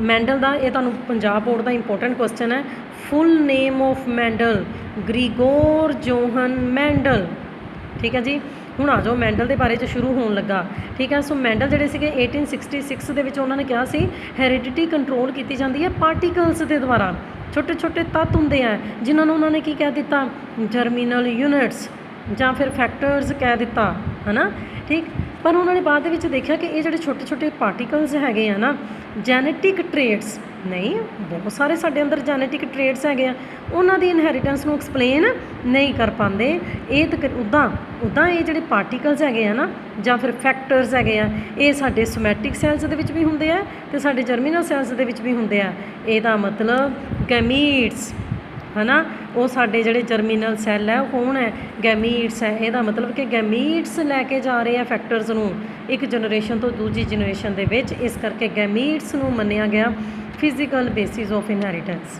ਮੈਂਡਲ ਦਾ, ਇਹ ਤੁਹਾਨੂੰ ਪੰਜਾਬ ਬੋਰਡ ਦਾ ਇੰਪੋਰਟੈਂਟ ਕੁਐਸਚਨ ਹੈ। Full name of Mendel Gregor Johann Mendel, ਠੀਕ ਹੈ ਜੀ। ਹੁਣ ਆ ਜਾਓ ਮੈਂਡਲ ਦੇ ਬਾਰੇ 'ਚ ਸ਼ੁਰੂ ਹੋਣ ਲੱਗਾ, ਠੀਕ ਹੈ। ਸੋ ਮੈਂਡਲ ਜਿਹੜੇ ਸੀਗੇ 1866 ਦੇ ਵਿੱਚ ਉਹਨਾਂ ਨੇ ਕਿਹਾ ਸੀ ਹੈਰੀਡਿਟੀ ਕੰਟਰੋਲ ਕੀਤੀ ਜਾਂਦੀ ਹੈ ਪਾਰਟੀਕਲਸ ਦੇ ਦੁਆਰਾ। ਛੋਟੇ ਛੋਟੇ ਤੱਤ ਹੁੰਦੇ ਆ ਜਿਨ੍ਹਾਂ ਨੂੰ ਉਹਨਾਂ ਨੇ ਕੀ ਕਹਿ ਦਿੱਤਾ, ਜਰਮੀਨਲ ਯੂਨਿਟਸ ਜਾਂ ਫਿਰ ਫੈਕਟਰਸ ਕਹਿ ਦਿੱਤਾ, ਹੈ ਨਾ। ਠੀਕ, ਪਰ ਉਹਨਾਂ ਨੇ ਬਾਅਦ ਦੇ ਵਿੱਚ ਦੇਖਿਆ ਕਿ ਇਹ ਜਿਹੜੇ ਛੋਟੇ ਛੋਟੇ ਪਾਰਟੀਕਲਸ ਹੈਗੇ ਆ ਨਾ, ਜੈਨੇਟਿਕ ਟ੍ਰੇਟਸ ਨਹੀਂ, ਬਹੁਤ ਸਾਰੇ ਸਾਡੇ ਅੰਦਰ ਜੈਨੇਟਿਕ ਟ੍ਰੇਟਸ ਹੈਗੇ ਆ, ਉਹਨਾਂ ਦੀ ਇਨਹੈਰੀਟੈਂਸ ਨੂੰ ਐਕਸਪਲੇਨ ਨਹੀਂ ਕਰ ਪਾਉਂਦੇ। ਇਹ ਉੱਦਾਂ ਇਹ ਜਿਹੜੇ ਪਾਰਟੀਕਲਸ ਹੈਗੇ ਆ ਨਾ ਜਾਂ ਫਿਰ ਫੈਕਟਰਸ ਹੈਗੇ ਆ, ਇਹ ਸਾਡੇ ਸੋਮੈਟਿਕ ਸੈਲਸ ਦੇ ਵਿੱਚ ਵੀ ਹੁੰਦੇ ਆ ਅਤੇ ਸਾਡੇ ਜਰਮੀਨਲ ਸੈਲਸ ਦੇ ਵਿੱਚ ਵੀ ਹੁੰਦੇ ਆ। ਇਹਦਾ ਮਤਲਬ ਗੈਮੀਟਸ, ਹੈ ਨਾ, ਉਹ ਸਾਡੇ ਜਿਹੜੇ ਜਰਮੀਨਲ ਸੈੱਲ ਹੈ ਉਹ ਕੌਣ ਹੈ, ਗੈਮੀਟਸ ਹੈ। ਇਹਦਾ ਮਤਲਬ ਕਿ ਗੈਮੀਟਸ ਲੈ ਕੇ ਜਾ ਰਹੇ ਆ ਫੈਕਟਰਸ ਨੂੰ ਇੱਕ ਜਨਰੇਸ਼ਨ ਤੋਂ ਦੂਜੀ ਜਨਰੇਸ਼ਨ ਦੇ ਵਿੱਚ, ਇਸ ਕਰਕੇ ਗੈਮੀਟਸ ਨੂੰ ਮੰਨਿਆ ਗਿਆ ਫਿਜ਼ੀਕਲ ਬੇਸਿਸ ਆਫ ਇਨਹੈਰੀਟੈਂਸ,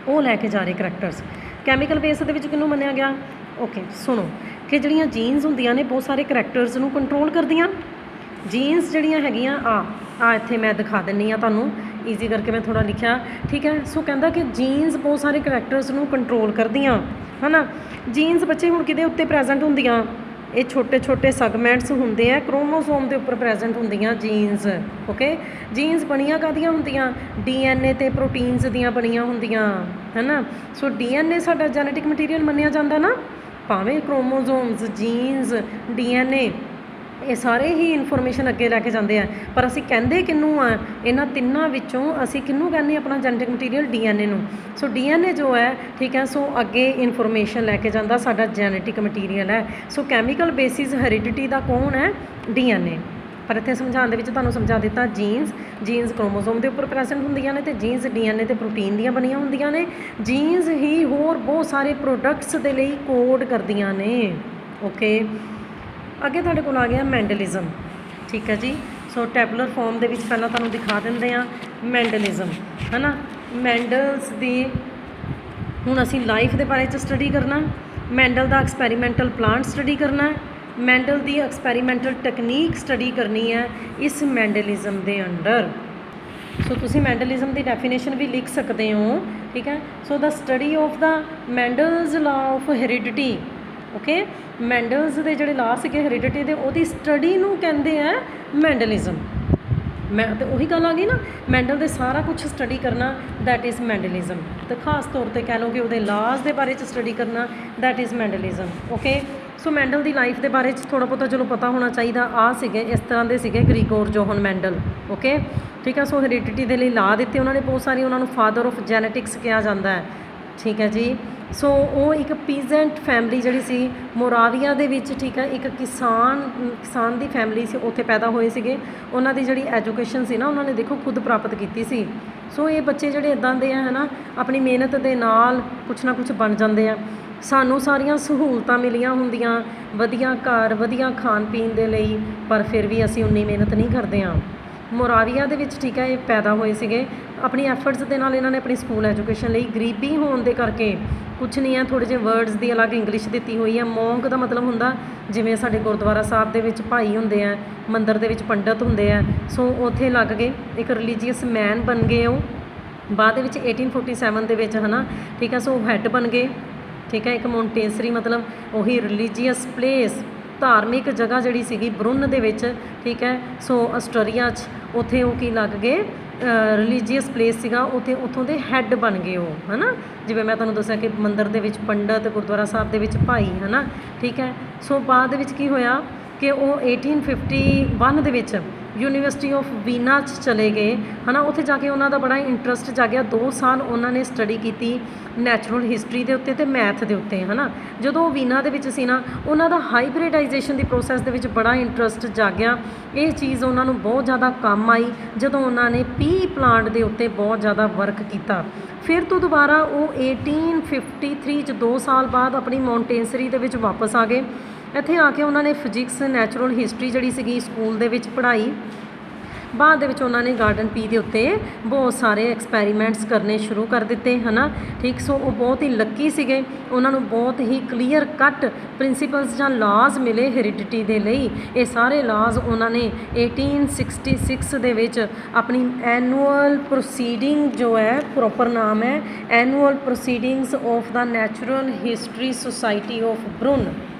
ਉਹ ਲੈ ਕੇ ਜਾ ਰਹੇ ਕਰੈਕਟਰਸ। ਕੈਮੀਕਲ ਬੇਸ ਦੇ ਵਿੱਚ ਕਿਹਨੂੰ ਮੰਨਿਆ ਗਿਆ, ਓਕੇ ਸੁਣੋ, ਕਿ ਜਿਹੜੀਆਂ ਜੀਨਸ ਹੁੰਦੀਆਂ ਨੇ ਬਹੁਤ ਸਾਰੇ ਕਰੈਕਟਰਸ ਨੂੰ ਕੰਟਰੋਲ ਕਰਦੀਆਂ। ਜੀਨਸ ਜਿਹੜੀਆਂ ਹੈਗੀਆਂ ਆ ਇੱਥੇ ਮੈਂ ਦਿਖਾ ਦਿੰਦੀ ਹਾਂ ਤੁਹਾਨੂੰ, ਈਜ਼ੀ ਕਰਕੇ ਮੈਂ ਥੋੜ੍ਹਾ ਲਿਖਿਆ, ਠੀਕ ਹੈ। ਸੋ ਕਹਿੰਦਾ ਕਿ ਜੀਨਸ ਬਹੁਤ ਸਾਰੇ ਕਰੈਕਟਰਸ ਨੂੰ ਕੰਟਰੋਲ ਕਰਦੀਆਂ, ਹੈ ਨਾ। ਜੀਨਸ ਬੱਚੇ ਹੁਣ ਕਿਹਦੇ ਉੱਤੇ ਪ੍ਰੈਜੈਂਟ ਹੁੰਦੀਆਂ, ਇਹ ਛੋਟੇ ਛੋਟੇ ਸੈਗਮੈਂਟਸ ਹੁੰਦੇ ਆ ਕ੍ਰੋਮੋਸੋਮ ਦੇ ਉੱਪਰ ਪ੍ਰੈਜੈਂਟ ਹੁੰਦੀਆਂ ਜੀਨਸ, ਓਕੇ। ਜੀਨਸ ਬਣੀਆਂ ਕਾਹਦੀਆਂ ਹੁੰਦੀਆਂ, DNA ਅਤੇ ਪ੍ਰੋਟੀਨਸ ਦੀਆਂ ਬਣੀਆਂ ਹੁੰਦੀਆਂ, ਹੈ ਨਾ। ਸੋ DNA ਸਾਡਾ ਜੈਨੇਟਿਕ ਮਟੀਰੀਅਲ ਮੰਨਿਆ ਜਾਂਦਾ ਨਾ, ਭਾਵੇਂ ਕ੍ਰੋਮੋਸੋਮਸ, ਜੀਨਸ, DNA ਇਹ ਸਾਰੇ ਹੀ ਇਨਫੋਰਮੇਸ਼ਨ ਅੱਗੇ ਲੈ ਕੇ ਜਾਂਦੇ ਆ, ਪਰ ਅਸੀਂ ਕਹਿੰਦੇ ਕਿਹਨੂੰ ਆ, ਇਹਨਾਂ ਤਿੰਨਾਂ ਵਿੱਚੋਂ ਅਸੀਂ ਕਿਹਨੂੰ ਕਹਿੰਦੇ ਆਪਣਾ ਜੈਨੇਟਿਕ ਮਟੀਰੀਅਲ, DNA ਨੂੰ। ਸੋ DNA ਜੋ ਹੈ, ਠੀਕ ਹੈ, ਸੋ ਅੱਗੇ ਇਨਫੋਰਮੇਸ਼ਨ ਲੈ ਕੇ ਜਾਂਦਾ ਸਾਡਾ ਜੈਨੇਟਿਕ ਮਟੀਰੀਅਲ ਹੈ। ਸੋ ਕੈਮੀਕਲ ਬੇਸਿਸ ਹੈਰੀਡਿਟੀ ਦਾ ਕੌਣ ਹੈ, DNA। ਪਰ ਇੱਥੇ ਸਮਝਾਉਣ ਦੇ ਵਿੱਚ ਤੁਹਾਨੂੰ ਸਮਝਾ ਦਿੱਤਾ, ਜੀਨਸ ਕ੍ਰੋਮੋਸੋਮ ਦੇ ਉੱਪਰ ਪ੍ਰੈਜ਼ੈਂਟ ਹੁੰਦੀਆਂ ਨੇ ਅਤੇ ਜੀਨਸ DNA ਅਤੇ ਪ੍ਰੋਟੀਨ ਦੀਆਂ ਬਣੀਆਂ ਹੁੰਦੀਆਂ ਨੇ। ਜੀਨਸ ਹੀ ਹੋਰ ਬਹੁਤ ਸਾਰੇ ਪ੍ਰੋਡਕਟਸ ਦੇ ਲਈ ਕੋਡ ਕਰਦੀਆਂ ਨੇ, ਓਕੇ। ਅੱਗੇ ਤੁਹਾਡੇ ਕੋਲ ਆ ਗਿਆ ਮੈਂਡਲਿਜ਼ਮ, ਠੀਕ ਹੈ ਜੀ। ਸੋ ਟੈਬੂਲਰ ਫਾਰਮ ਦੇ ਵਿੱਚ ਪਹਿਲਾਂ ਤੁਹਾਨੂੰ ਦਿਖਾ ਦਿੰਦੇ ਹਾਂ ਮੈਂਡਲਿਜ਼ਮ, ਹੈ ਨਾ। ਮੈਂਡਲਸ ਦੀ ਹੁਣ ਅਸੀਂ ਲਾਈਫ ਦੇ ਬਾਰੇ 'ਚ ਸਟੱਡੀ ਕਰਨਾ, ਮੈਂਡਲ ਦਾ ਐਕਸਪੈਰੀਮੈਂਟਲ ਪਲਾਂਟ ਸਟੱਡੀ ਕਰਨਾ, ਮੈਂਡਲ ਦੀ ਐਕਸਪੈਰੀਮੈਂਟਲ ਟੈਕਨੀਕ ਸਟੱਡੀ ਕਰਨੀ ਹੈ ਇਸ ਮੈਂਡਲਿਜ਼ਮ ਦੇ ਅੰਡਰ। ਸੋ ਤੁਸੀਂ ਮੈਂਡਲਿਜ਼ਮ ਦੀ ਡੈਫੀਨੇਸ਼ਨ ਵੀ ਲਿਖ ਸਕਦੇ ਹੋ, ਠੀਕ ਹੈ। ਸੋ ਦਾ study of the ਮੈਂਡਲਸ law of heredity, okay. ਮੈਂਡਲਸ ਦੇ ਜਿਹੜੇ ਲਾ ਸੀਗੇ ਹੈਰੀਡਿਟੀ ਦੇ, ਉਹਦੀ ਸਟੱਡੀ ਨੂੰ ਕਹਿੰਦੇ ਆ ਮੈਂਡਲਿਜ਼ਮ। ਮੈਂ ਤਾਂ ਉਹੀ ਗੱਲ ਆ ਗਈ ਨਾ, ਮੈਂਡਲ ਦੇ ਸਾਰਾ ਕੁਛ ਸਟੱਡੀ ਕਰਨਾ ਦੈਟ ਇਜ਼ ਮੈਂਡਲਿਜ਼ਮ, ਅਤੇ ਖ਼ਾਸ ਤੌਰ 'ਤੇ ਕਹਿ ਲਓ ਕਿ ਉਹਦੇ ਲਾਜ਼ ਦੇ ਬਾਰੇ 'ਚ ਸਟੱਡੀ ਕਰਨਾ that is Mendelism, okay. So Mendel ਦੀ ਲਾਈਫ ਦੇ ਬਾਰੇ 'ਚ ਥੋੜ੍ਹਾ ਬਹੁਤਾ ਚਲੋ ਪਤਾ ਹੋਣਾ ਚਾਹੀਦਾ। ਸੀਗੇ ਇਸ ਤਰ੍ਹਾਂ ਦੇ ਸੀਗੇ ਗ੍ਰੀਗੋਰ ਜੋਹਨ ਮੈਂਡਲ, ਓਕੇ, ਠੀਕ ਹੈ। ਸੋ ਹੈਰੀਡਿਟੀ ਦੇ ਲਈ ਲਾ ਦਿੱਤੇ ਉਹਨਾਂ ਨੇ ਬਹੁਤ ਸਾਰੀ, ਉਹਨਾਂ ਨੂੰ ਫਾਦਰ ਆਫ ਜੈਨੇਟਿਕਸ ਕਿਹਾ ਜਾਂਦਾ ਹੈ, ਠੀਕ ਹੈ ਜੀ। ਸੋ ਉਹ ਇੱਕ ਪੀਜ਼ੈਂਟ ਫੈਮਿਲੀ ਜਿਹੜੀ ਸੀ ਮੋਰਾਵੀਆ ਦੇ ਵਿੱਚ, ਠੀਕ ਹੈ, ਇੱਕ ਕਿਸਾਨ ਦੀ ਫੈਮਿਲੀ ਸੀ, ਉੱਥੇ ਪੈਦਾ ਹੋਏ ਸੀਗੇ। ਉਹਨਾਂ ਦੀ ਜਿਹੜੀ ਐਜੂਕੇਸ਼ਨ ਸੀ ਨਾ, ਉਹਨਾਂ ਨੇ ਦੇਖੋ ਖੁਦ ਪ੍ਰਾਪਤ ਕੀਤੀ ਸੀ। ਸੋ ਇਹ ਬੱਚੇ ਜਿਹੜੇ ਇੱਦਾਂ ਦੇ ਆ, ਹੈ ਨਾ, ਆਪਣੀ ਮਿਹਨਤ ਦੇ ਨਾਲ ਕੁਛ ਨਾ ਕੁਛ ਬਣ ਜਾਂਦੇ ਆ। ਸਾਨੂੰ ਸਾਰੀਆਂ ਸਹੂਲਤਾਂ ਮਿਲੀਆਂ ਹੁੰਦੀਆਂ, ਵਧੀਆ ਘਰ, ਵਧੀਆ ਖਾਣ ਪੀਣ ਦੇ ਲਈ, ਪਰ ਫਿਰ ਵੀ ਅਸੀਂ ਉਨੀ ਮਿਹਨਤ ਨਹੀਂ ਕਰਦੇ ਹਾਂ। ਮੋਰਾਵੀਆ ਦੇ ਵਿੱਚ, ਠੀਕ ਹੈ, ਇਹ ਪੈਦਾ ਹੋਏ ਸੀਗੇ। ਆਪਣੀ ਐਫਰਟਸ ਦੇ ਨਾਲ ਇਹਨਾਂ ਨੇ ਆਪਣੀ ਸਕੂਲ ਐਜੂਕੇਸ਼ਨ ਲਈ, ਗਰੀਬੀ ਹੋਣ ਦੇ ਕਰਕੇ ਕੁਛ ਨਹੀਂ ਹੈ, ਥੋੜ੍ਹੇ ਜਿਹੇ ਵਰਡਸ ਦੀ ਅਲੱਗ ਇੰਗਲਿਸ਼ ਦਿੱਤੀ ਹੋਈ ਹੈ। ਮੌਂਕ ਦਾ ਮਤਲਬ ਹੁੰਦਾ ਜਿਵੇਂ ਸਾਡੇ ਗੁਰਦੁਆਰਾ ਸਾਹਿਬ ਦੇ ਵਿੱਚ ਭਾਈ ਹੁੰਦੇ ਆ, ਮੰਦਿਰ ਦੇ ਵਿੱਚ ਪੰਡਤ ਹੁੰਦੇ ਆ। ਸੋ ਉੱਥੇ ਲੱਗ ਗਏ, ਇੱਕ ਰਿਲੀਜੀਅਸ ਮੈਨ ਬਣ ਗਏ ਉਹ। ਬਾਅਦ ਦੇ ਵਿੱਚ 1847 ਦੇ ਵਿੱਚ, ਹੈ ਨਾ, ਠੀਕ ਹੈ। ਸੋ ਹੈੱਡ ਬਣ ਗਏ, ਠੀਕ ਹੈ। ਇੱਕ ਮੌਂਟੇਸਰੀ ਮਤਲਬ ਉਹੀ ਰਿਲੀਜੀਅਸ ਪਲੇਸ, ਧਾਰਮਿਕ ਜਗ੍ਹਾ ਜਿਹੜੀ ਸੀਗੀ ਬਰੁੰਨ ਦੇ ਵਿੱਚ, ਠੀਕ ਹੈ। ਸੋ ਆਸਟਰੀਆ 'ਚ ਉੱਥੇ ਉਹ ਕੀ ਲੱਗ ਗਏ, ਰਿਲੀਜੀਅਸ ਪਲੇਸ ਸੀਗਾ, ਉੱਥੋਂ ਦੇ ਹੈੱਡ ਬਣ ਗਏ ਉਹ, ਹੈ ਨਾ। ਜਿਵੇਂ ਮੈਂ ਤੁਹਾਨੂੰ ਦੱਸਿਆ ਕਿ ਮੰਦਿਰ ਦੇ ਵਿੱਚ ਪੰਡਤ, ਗੁਰਦੁਆਰਾ ਸਾਹਿਬ ਦੇ ਵਿੱਚ ਭਾਈ, ਹੈ ਨਾ, ਠੀਕ ਹੈ। ਸੋ ਬਾਅਦ ਦੇ ਵਿੱਚ ਕੀ ਹੋਇਆ ਕਿ ਉਹ 1851 ਦੇ ਵਿੱਚ ਯੂਨੀਵਰਸਿਟੀ ਆਫ ਵੀਨਾ 'ਚ ਚਲੇ ਗਏ, ਹੈ ਨਾ। ਉੱਥੇ ਜਾ ਕੇ ਉਹਨਾਂ ਦਾ ਬੜਾ ਇੰਟਰਸਟ ਜਾਗਿਆ। 2 ਸਾਲ ਉਹਨਾਂ ਨੇ ਸਟੱਡੀ ਕੀਤੀ ਨੈਚੁਰਲ ਹਿਸਟਰੀ ਦੇ ਉੱਤੇ ਅਤੇ ਮੈਥ ਦੇ ਉੱਤੇ, ਹੈ ਨਾ। ਜਦੋਂ ਉਹ ਵੀਨਾ ਦੇ ਵਿੱਚ ਸੀ ਨਾ, ਉਹਨਾਂ ਦਾ ਹਾਈਬ੍ਰਿਡਾਈਜੇਸ਼ਨ ਦੀ ਪ੍ਰੋਸੈਸ ਦੇ ਵਿੱਚ ਬੜਾ ਇੰਟਰਸਟ ਜਾਗਿਆ। ਇਹ ਚੀਜ਼ ਉਹਨਾਂ ਨੂੰ ਬਹੁਤ ਜ਼ਿਆਦਾ ਕੰਮ ਆਈ ਜਦੋਂ ਉਹਨਾਂ ਨੇ ਪੀ ਪਲਾਂਟ ਦੇ ਉੱਤੇ ਬਹੁਤ ਜ਼ਿਆਦਾ ਵਰਕ ਕੀਤਾ। ਫਿਰ ਤੋਂ ਦੁਬਾਰਾ ਉਹ 1853 'ਚ 2 ਸਾਲ ਬਾਅਦ ਆਪਣੀ ਮੌਂਟੇਸਰੀ ਦੇ ਵਿੱਚ ਵਾਪਸ ਆ ਗਏ। ਇੱਥੇ ਆ ਕੇ ਉਹਨਾਂ ਨੇ ਫਿਜ਼ਿਕਸ, ਨੈਚੁਰਲ ਹਿਸਟਰੀ ਜਿਹੜੀ ਸੀਗੀ ਸਕੂਲ ਦੇ ਵਿੱਚ ਪੜ੍ਹਾਈ। ਬਾਅਦ ਦੇ ਵਿੱਚ ਉਹਨਾਂ ਨੇ ਗਾਰਡਨ ਪੀ ਦੇ ਉੱਤੇ ਬਹੁਤ ਸਾਰੇ ਐਕਸਪੈਰੀਮੈਂਟਸ ਕਰਨੇ ਸ਼ੁਰੂ ਕਰ ਦਿੱਤੇ, ਹੈ ਨਾ, ਠੀਕ। ਸੋ ਉਹ ਬਹੁਤ ਹੀ ਲੱਕੀ ਸੀਗੇ, ਉਹਨਾਂ ਨੂੰ ਬਹੁਤ ਹੀ ਕਲੀਅਰ ਕੱਟ ਪ੍ਰਿੰਸੀਪਲਸ ਜਾਂ ਲਾਜ਼ ਮਿਲੇ ਹੈਰੀਡਿਟੀ ਦੇ ਲਈ। ਇਹ ਸਾਰੇ ਲਾਜ਼ ਉਹਨਾਂ ਨੇ 1866 ਦੇ ਵਿੱਚ ਆਪਣੀ ਐਨੂਅਲ ਪ੍ਰੋਸੀਡਿੰਗ, ਜੋ ਹੈ ਪ੍ਰੋਪਰ ਨਾਮ ਹੈ annual proceedings of the natural history society of Brunn,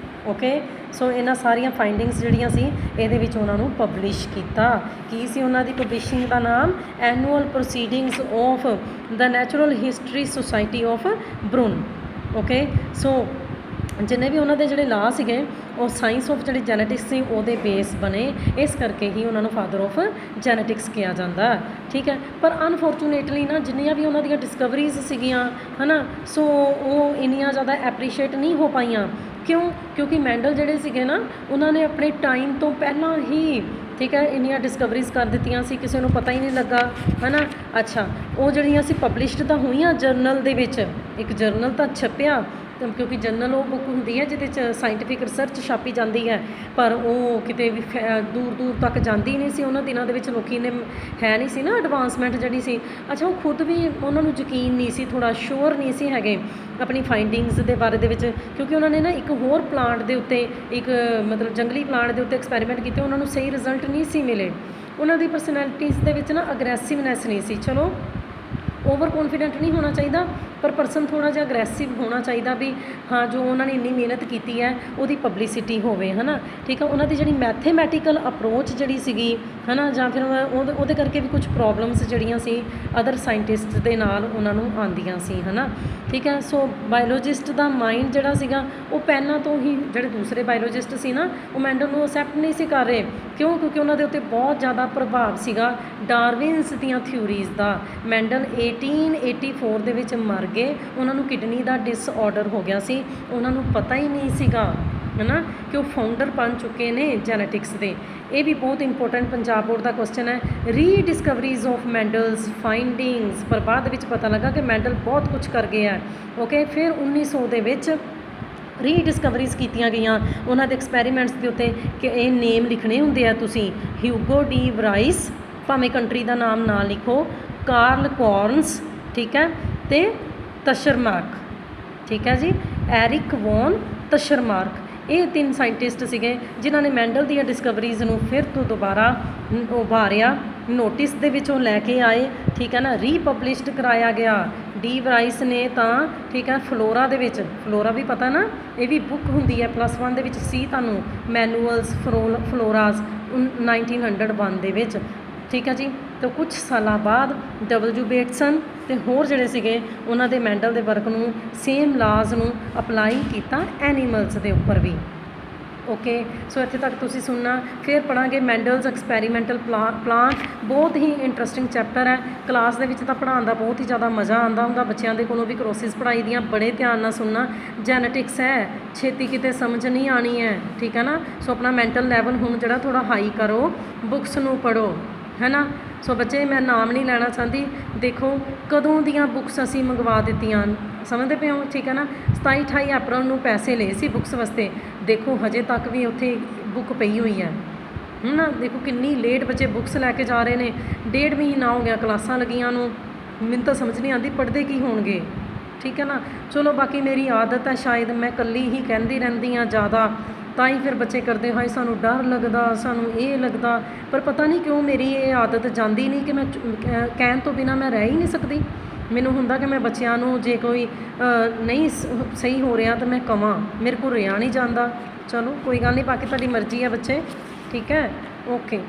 okay. So ਇਹਨਾਂ ਸਾਰੀਆਂ ਫਾਈਂਡਿੰਗਸ ਜਿਹੜੀਆਂ ਸੀ ਇਹਦੇ ਵਿੱਚ ਉਹਨਾਂ ਨੂੰ ਪਬਲਿਸ਼ ਕੀਤਾ। ਕੀ ਸੀ ਉਹਨਾਂ ਦੀ ਪਬਲਿਸ਼ਿੰਗ ਦਾ ਨਾਮ? Annual proceedings of the natural history society of Brunn. Okay. So ਜਿੰਨੇ ਵੀ ਉਹਨਾਂ ਦੇ ਜਿਹੜੇ ਲਾ ਸੀਗੇ ਉਹ ਸਾਇੰਸ ਆਫ ਜਿਹੜੀ ਜੈਨੇਟਿਕਸ ਸੀ ਉਹਦੇ ਬੇਸ ਬਣੇ, ਇਸ ਕਰਕੇ ਹੀ ਉਹਨਾਂ ਨੂੰ ਫਾਦਰ ਆਫ ਜੈਨੇਟਿਕਸ ਕਿਹਾ ਜਾਂਦਾ, ਠੀਕ ਹੈ। ਪਰ ਅਨਫੋਰਚੂਨੇਟਲੀ ਨਾ ਜਿੰਨੀਆਂ ਵੀ ਉਹਨਾਂ ਦੀਆਂ ਡਿਸਕਵਰੀਜ਼ ਸੀਗੀਆਂ ਹੈ ਨਾ, ਸੋ ਉਹ ਇੰਨੀਆਂ ਜ਼ਿਆਦਾ ਐਪਰੀਸ਼ੀਏਟ ਨਹੀਂ ਹੋ ਪਾਈਆਂ। ਕਿਉਂ? ਕਿਉਂਕਿ ਮੈਂਡਲ ਜਿਹੜੇ ਸੀਗੇ ਨਾ ਉਹਨਾਂ ਨੇ ਆਪਣੇ ਟਾਈਮ ਤੋਂ ਪਹਿਲਾਂ ਹੀ, ਠੀਕ ਹੈ, ਇੰਨੀਆਂ ਡਿਸਕਵਰੀਜ਼ ਕਰ ਦਿੱਤੀਆਂ ਸੀ, ਕਿਸੇ ਨੂੰ ਪਤਾ ਹੀ ਨਹੀਂ ਲੱਗਾ ਹੈ ਨਾ। ਅੱਛਾ, ਉਹ ਜਿਹੜੀਆਂ ਸੀ ਪਬਲਿਸ਼ਡ ਤਾਂ ਹੋਈਆਂ ਜਰਨਲ ਦੇ ਵਿੱਚ, ਇੱਕ ਜਰਨਲ ਤਾਂ ਛਪਿਆ, ਕਿਉਂਕਿ ਜਰਨਲ ਉਹ ਬੁੱਕ ਹੁੰਦੀ ਹੈ ਜਿਹਦੇ 'ਚ ਸਾਇੰਟੀਫਿਕ ਰਿਸਰਚ ਛਾਪੀ ਜਾਂਦੀ ਹੈ, ਪਰ ਉਹ ਕਿਤੇ ਵੀ ਦੂਰ ਦੂਰ ਤੱਕ ਜਾਂਦੀ ਨਹੀਂ ਸੀ। ਉਹਨਾਂ ਦਿਨਾਂ ਦੇ ਵਿੱਚ ਲੋਕੀ ਨੇ ਹੈ ਨਹੀਂ ਸੀ ਨਾ ਐਡਵਾਂਸਮੈਂਟ ਜਿਹੜੀ ਸੀ। ਅੱਛਾ, ਉਹ ਖੁਦ ਵੀ ਉਹਨਾਂ ਨੂੰ ਯਕੀਨ ਨਹੀਂ ਸੀ, ਥੋੜ੍ਹਾ ਸ਼ੋਰ ਨਹੀਂ ਸੀ ਹੈਗੇ ਆਪਣੀ ਫਾਈਂਡਿੰਗਸ ਦੇ ਬਾਰੇ ਦੇ ਵਿੱਚ, ਕਿਉਂਕਿ ਉਹਨਾਂ ਨੇ ਨਾ ਇੱਕ ਹੋਰ ਪਲਾਂਟ ਦੇ ਉੱਤੇ, ਇੱਕ ਮਤਲਬ ਜੰਗਲੀ ਪਲਾਂਟ ਦੇ ਉੱਤੇ ਐਕਸਪੈਰੀਮੈਂਟ ਕੀਤੇ, ਉਹਨਾਂ ਨੂੰ ਸਹੀ ਰਿਜ਼ਲਟ ਨਹੀਂ ਸੀ ਮਿਲੇ। ਉਹਨਾਂ ਦੀ ਪਰਸਨੈਲਿਟੀਜ਼ ਦੇ ਵਿੱਚ ਨਾ ਅਗਰੈਸਿਵਨੈਸ ਨਹੀਂ ਸੀ। ਚਲੋ, ਓਵਰ ਕੌਨਫੀਡੈਂਟ ਨਹੀਂ ਹੋਣਾ ਚਾਹੀਦਾ, ਪਰ ਪਰਸਨ ਥੋੜ੍ਹਾ ਜਿਹਾ ਅਗਰੈਸਿਵ ਹੋਣਾ ਚਾਹੀਦਾ ਵੀ ਹਾਂ, ਜੋ ਉਹਨਾਂ ਨੇ ਇੰਨੀ ਮਿਹਨਤ ਕੀਤੀ ਹੈ ਉਹਦੀ ਪਬਲਿਸਿਟੀ ਹੋਵੇ, ਹੈ ਨਾ, ਠੀਕ ਹੈ। ਉਹਨਾਂ ਦੀ ਜਿਹੜੀ ਮੈਥੇਮੈਟੀਕਲ ਅਪਰੋਚ ਜਿਹੜੀ ਸੀਗੀ ਹੈ ਨਾ, ਜਾਂ ਫਿਰ ਉਹਦੇ ਕਰਕੇ ਵੀ ਕੁਝ ਪ੍ਰੋਬਲਮਸ ਜਿਹੜੀਆਂ ਸੀ ਅਦਰ ਸਾਇੰਟਿਸਟ ਦੇ ਨਾਲ ਉਹਨਾਂ ਨੂੰ ਆਉਂਦੀਆਂ ਸੀ, ਹੈ ਨਾ, ਠੀਕ ਹੈ। ਸੋ ਬਾਇਓਲੋਜਿਸਟ ਦਾ ਮਾਈਂਡ ਜਿਹੜਾ ਸੀਗਾ ਉਹ ਪਹਿਲਾਂ ਤੋਂ ਹੀ, ਜਿਹੜੇ ਦੂਸਰੇ ਬਾਇਓਲੋਜਿਸਟ ਸੀ ਨਾ, ਉਹ ਮੈਂਡਲ ਨੂੰ ਅਸੈਪਟ ਨਹੀਂ ਸੀ ਕਰ ਰਹੇ। ਕਿਉਂ? ਕਿਉਂਕਿ ਉਹਨਾਂ ਦੇ ਉੱਤੇ ਬਹੁਤ ਜ਼ਿਆਦਾ ਪ੍ਰਭਾਵ ਸੀਗਾ ਡਾਰਵਿਨਸ ਦੀਆਂ ਥਿਊਰੀਜ਼ ਦਾ। ਮੈਂਡਲ 1884 ਦੇ ਵਿੱਚ ਮਰ ਗਏ, ਉਹਨਾਂ ਨੂੰ ਕਿਡਨੀ ਦਾ ਡਿਸਆਰਡਰ ਹੋ ਗਿਆ ਸੀ, ਉਹਨਾਂ ਨੂੰ ਪਤਾ ਹੀ ਨਹੀਂ ਸੀਗਾ, ਹੈ ਨਾ, ਕਿ ਉਹ ਫਾਊਂਡਰ ਬਣ ਚੁੱਕੇ ਨੇ ਜੈਨੇਟਿਕਸ ਦੇ। ਇਹ ਵੀ ਬਹੁਤ ਇੰਪੋਰਟੈਂਟ ਪੰਜਾਬ ਬੋਰਡ ਦਾ ਕੁਐਸਚਨ ਹੈ। ਰੀਡਿਸਕਵਰੀਜ਼ ਆਫ ਮੈਂਡਲਸ ਫਾਈਂਡਿੰਗਸ, ਪਰ ਬਾਅਦ ਵਿੱਚ ਪਤਾ ਲੱਗਾ ਕਿ ਮੈਂਡਲ ਬਹੁਤ ਕੁਝ ਕਰ ਗਏ ਆ। ਓਕੇ। ਫਿਰ 1900 ਦੇ ਵਿੱਚ ਰੀਡਿਸਕਵਰੀਜ਼ ਕੀਤੀਆਂ ਗਈਆਂ ਉਹਨਾਂ ਦੇ ਐਕਸਪੈਰੀਮੈਂਟਸ ਦੇ ਉੱਤੇ ਕਿ ਇਹ ਨੇਮ ਲਿਖਣੇ ਹੁੰਦੇ ਆ ਤੁਸੀਂ, ਹਿਊਗੋ ਡੀ ਵਰਾਈਸ, ਭਾਵੇਂ ਕੰਟਰੀ ਦਾ ਨਾਮ ਨਾ ਲਿਖੋ, ਕਾਰਲ ਕੌਰਨਸ, ਠੀਕ ਹੈ, ਅਤੇ ਤਸ਼ਰਮਾਰਕ, ਠੀਕ ਹੈ ਜੀ, ਐਰਿਕ ਵੌਨ ਤਸ਼ਰਮਾਰਕ। ਇਹ 3 ਸਾਇੰਟਿਸਟ ਸੀਗੇ ਜਿਨ੍ਹਾਂ ਨੇ ਮੈਂਡਲ ਦੀਆਂ ਡਿਸਕਵਰੀਜ਼ ਨੂੰ ਫਿਰ ਤੋਂ ਦੁਬਾਰਾ ਉਭਾਰਿਆ, ਨੋਟਿਸ ਦੇ ਵਿੱਚ ਉਹ ਲੈ ਕੇ ਆਏ, ਠੀਕ ਹੈ ਨਾ, ਰੀਪਬਲਿਸ਼ਡ ਕਰਾਇਆ ਗਿਆ। ਡੀ ਵਰਾਈਸ ਨੇ ਤਾਂ, ਠੀਕ ਹੈ, ਫਲੋਰਾ ਦੇ ਵਿੱਚ, ਫਲੋਰਾ ਵੀ ਪਤਾ ਨਾ, ਇਹ ਵੀ ਬੁੱਕ ਹੁੰਦੀ ਹੈ +1 ਦੇ ਵਿੱਚ ਸੀ ਤੁਹਾਨੂੰ, ਮੈਨੂਅਲਸ ਫਲੋਰਾਸ 1901 ਦੇ ਵਿੱਚ, ਠੀਕ ਹੈ ਜੀ। ਤਾਂ ਕੁਝ ਸਾਲਾਂ ਬਾਅਦ W ਬੇਟਸਨ ਅਤੇ ਹੋਰ ਜਿਹੜੇ ਸੀਗੇ ਉਹਨਾਂ ਦੇ ਮੈਂਡਲ ਦੇ ਵਰਕ ਨੂੰ, ਸੇਮ ਲਾਜ਼ ਨੂੰ ਅਪਲਾਈ ਕੀਤਾ ਐਨੀਮਲਸ ਦੇ ਉੱਪਰ ਵੀ। ਓਕੇ। ਸੋ ਇੱਥੇ ਤੱਕ ਤੁਸੀਂ ਸੁਣਨਾ। ਫਿਰ ਪੜ੍ਹਾਂਗੇ ਮੈਂਡਲਸ ਐਕਸਪੈਰੀਮੈਂਟਲ ਪਲਾਂਟ, ਬਹੁਤ ਹੀ ਇੰਟਰਸਟਿੰਗ ਚੈਪਟਰ ਹੈ। ਕਲਾਸ ਦੇ ਵਿੱਚ ਤਾਂ ਪੜ੍ਹਾਉਣ ਦਾ ਬਹੁਤ ਹੀ ਜ਼ਿਆਦਾ ਮਜ਼ਾ ਆਉਂਦਾ ਹੁੰਦਾ, ਬੱਚਿਆਂ ਦੇ ਕੋਲੋਂ ਵੀ ਕਰੋਸਿਸ ਪੜ੍ਹਾਈ ਦੀਆਂ, ਬੜੇ ਧਿਆਨ ਨਾਲ ਸੁਣਨਾ। ਜੈਨੇਟਿਕਸ ਹੈ, ਛੇਤੀ ਕਿਤੇ ਸਮਝ ਨਹੀਂ ਆਉਣੀ ਹੈ, ਠੀਕ ਹੈ ਨਾ। ਸੋ ਆਪਣਾ ਮੈਂਟਲ ਲੈਵਲ ਹੁਣ ਜਿਹੜਾ ਥੋੜ੍ਹਾ ਹਾਈ ਕਰੋ, ਬੁੱਕਸ ਨੂੰ ਪੜ੍ਹੋ, ਹੈ ਨਾ। ਸੋ ਬੱਚੇ, ਮੈਂ ਨਾਮ ਨਹੀਂ ਲੈਣਾ ਚਾਹੁੰਦੀ, ਦੇਖੋ ਕਦੋਂ ਦੀਆਂ ਬੁੱਕਸ ਅਸੀਂ ਮੰਗਵਾ ਦਿੱਤੀਆਂ, ਸਮਝਦੇ ਪਏ ਹੋ, ਠੀਕ ਹੈ ਨਾ। 27-28 ਅਪ੍ਰੈਲ ਨੂੰ ਪੈਸੇ ਲਏ ਸੀ ਬੁੱਕਸ ਵਾਸਤੇ, ਦੇਖੋ ਹਜੇ ਤੱਕ ਵੀ ਉੱਥੇ ਬੁੱਕ ਪਈ ਹੋਈ ਹੈ ਨਾ। ਦੇਖੋ ਕਿੰਨੀ ਲੇਟ ਬੱਚੇ ਬੁੱਕਸ ਲੈ ਕੇ ਜਾ ਰਹੇ ਨੇ, 1.5 ਮਹੀਨਾ ਹੋ ਗਿਆ ਕਲਾਸਾਂ ਲੱਗੀਆਂ ਨੂੰ, ਮੈਨੂੰ ਤਾਂ ਸਮਝ ਨਹੀਂ ਆਉਂਦੀ ਪੜ੍ਹਦੇ ਕੀ ਹੋਣਗੇ, ਠੀਕ ਹੈ ਨਾ। ਚਲੋ, ਬਾਕੀ ਮੇਰੀ ਆਦਤ ਹੈ, ਸ਼ਾਇਦ ਮੈਂ ਇਕੱਲੀ ਹੀ ਕਹਿੰਦੀ ਰਹਿੰਦੀ ਹਾਂ ਜ਼ਿਆਦਾ, ਤਾਂ ਹੀ ਫਿਰ ਬੱਚੇ ਕਰਦੇ ਹੋਏ ਸਾਨੂੰ ਡਰ ਲੱਗਦਾ, ਸਾਨੂੰ ਇਹ ਲੱਗਦਾ, ਪਰ ਪਤਾ ਨਹੀਂ ਕਿਉਂ ਮੇਰੀ ਇਹ ਆਦਤ ਜਾਂਦੀ ਨਹੀਂ ਕਿ ਮੈਂ ਕਹਿਣ ਤੋਂ ਬਿਨਾਂ ਮੈਂ ਰਹਿ ਹੀ ਨਹੀਂ ਸਕਦੀ। ਮੈਨੂੰ ਹੁੰਦਾ ਕਿ ਮੈਂ ਬੱਚਿਆਂ ਨੂੰ ਜੇ ਕੋਈ ਨਹੀਂ ਸਹੀ ਹੋ ਰਿਹਾ ਤਾਂ ਮੈਂ ਕਵਾਂ, ਮੇਰੇ ਕੋਲ ਰਿਹਾ ਨਹੀਂ ਜਾਂਦਾ। ਚਲੋ ਕੋਈ ਗੱਲ ਨਹੀਂ, ਬਾਕੀ ਤੁਹਾਡੀ ਮਰਜ਼ੀ ਹੈ ਬੱਚੇ, ਠੀਕ ਹੈ, ਓਕੇ।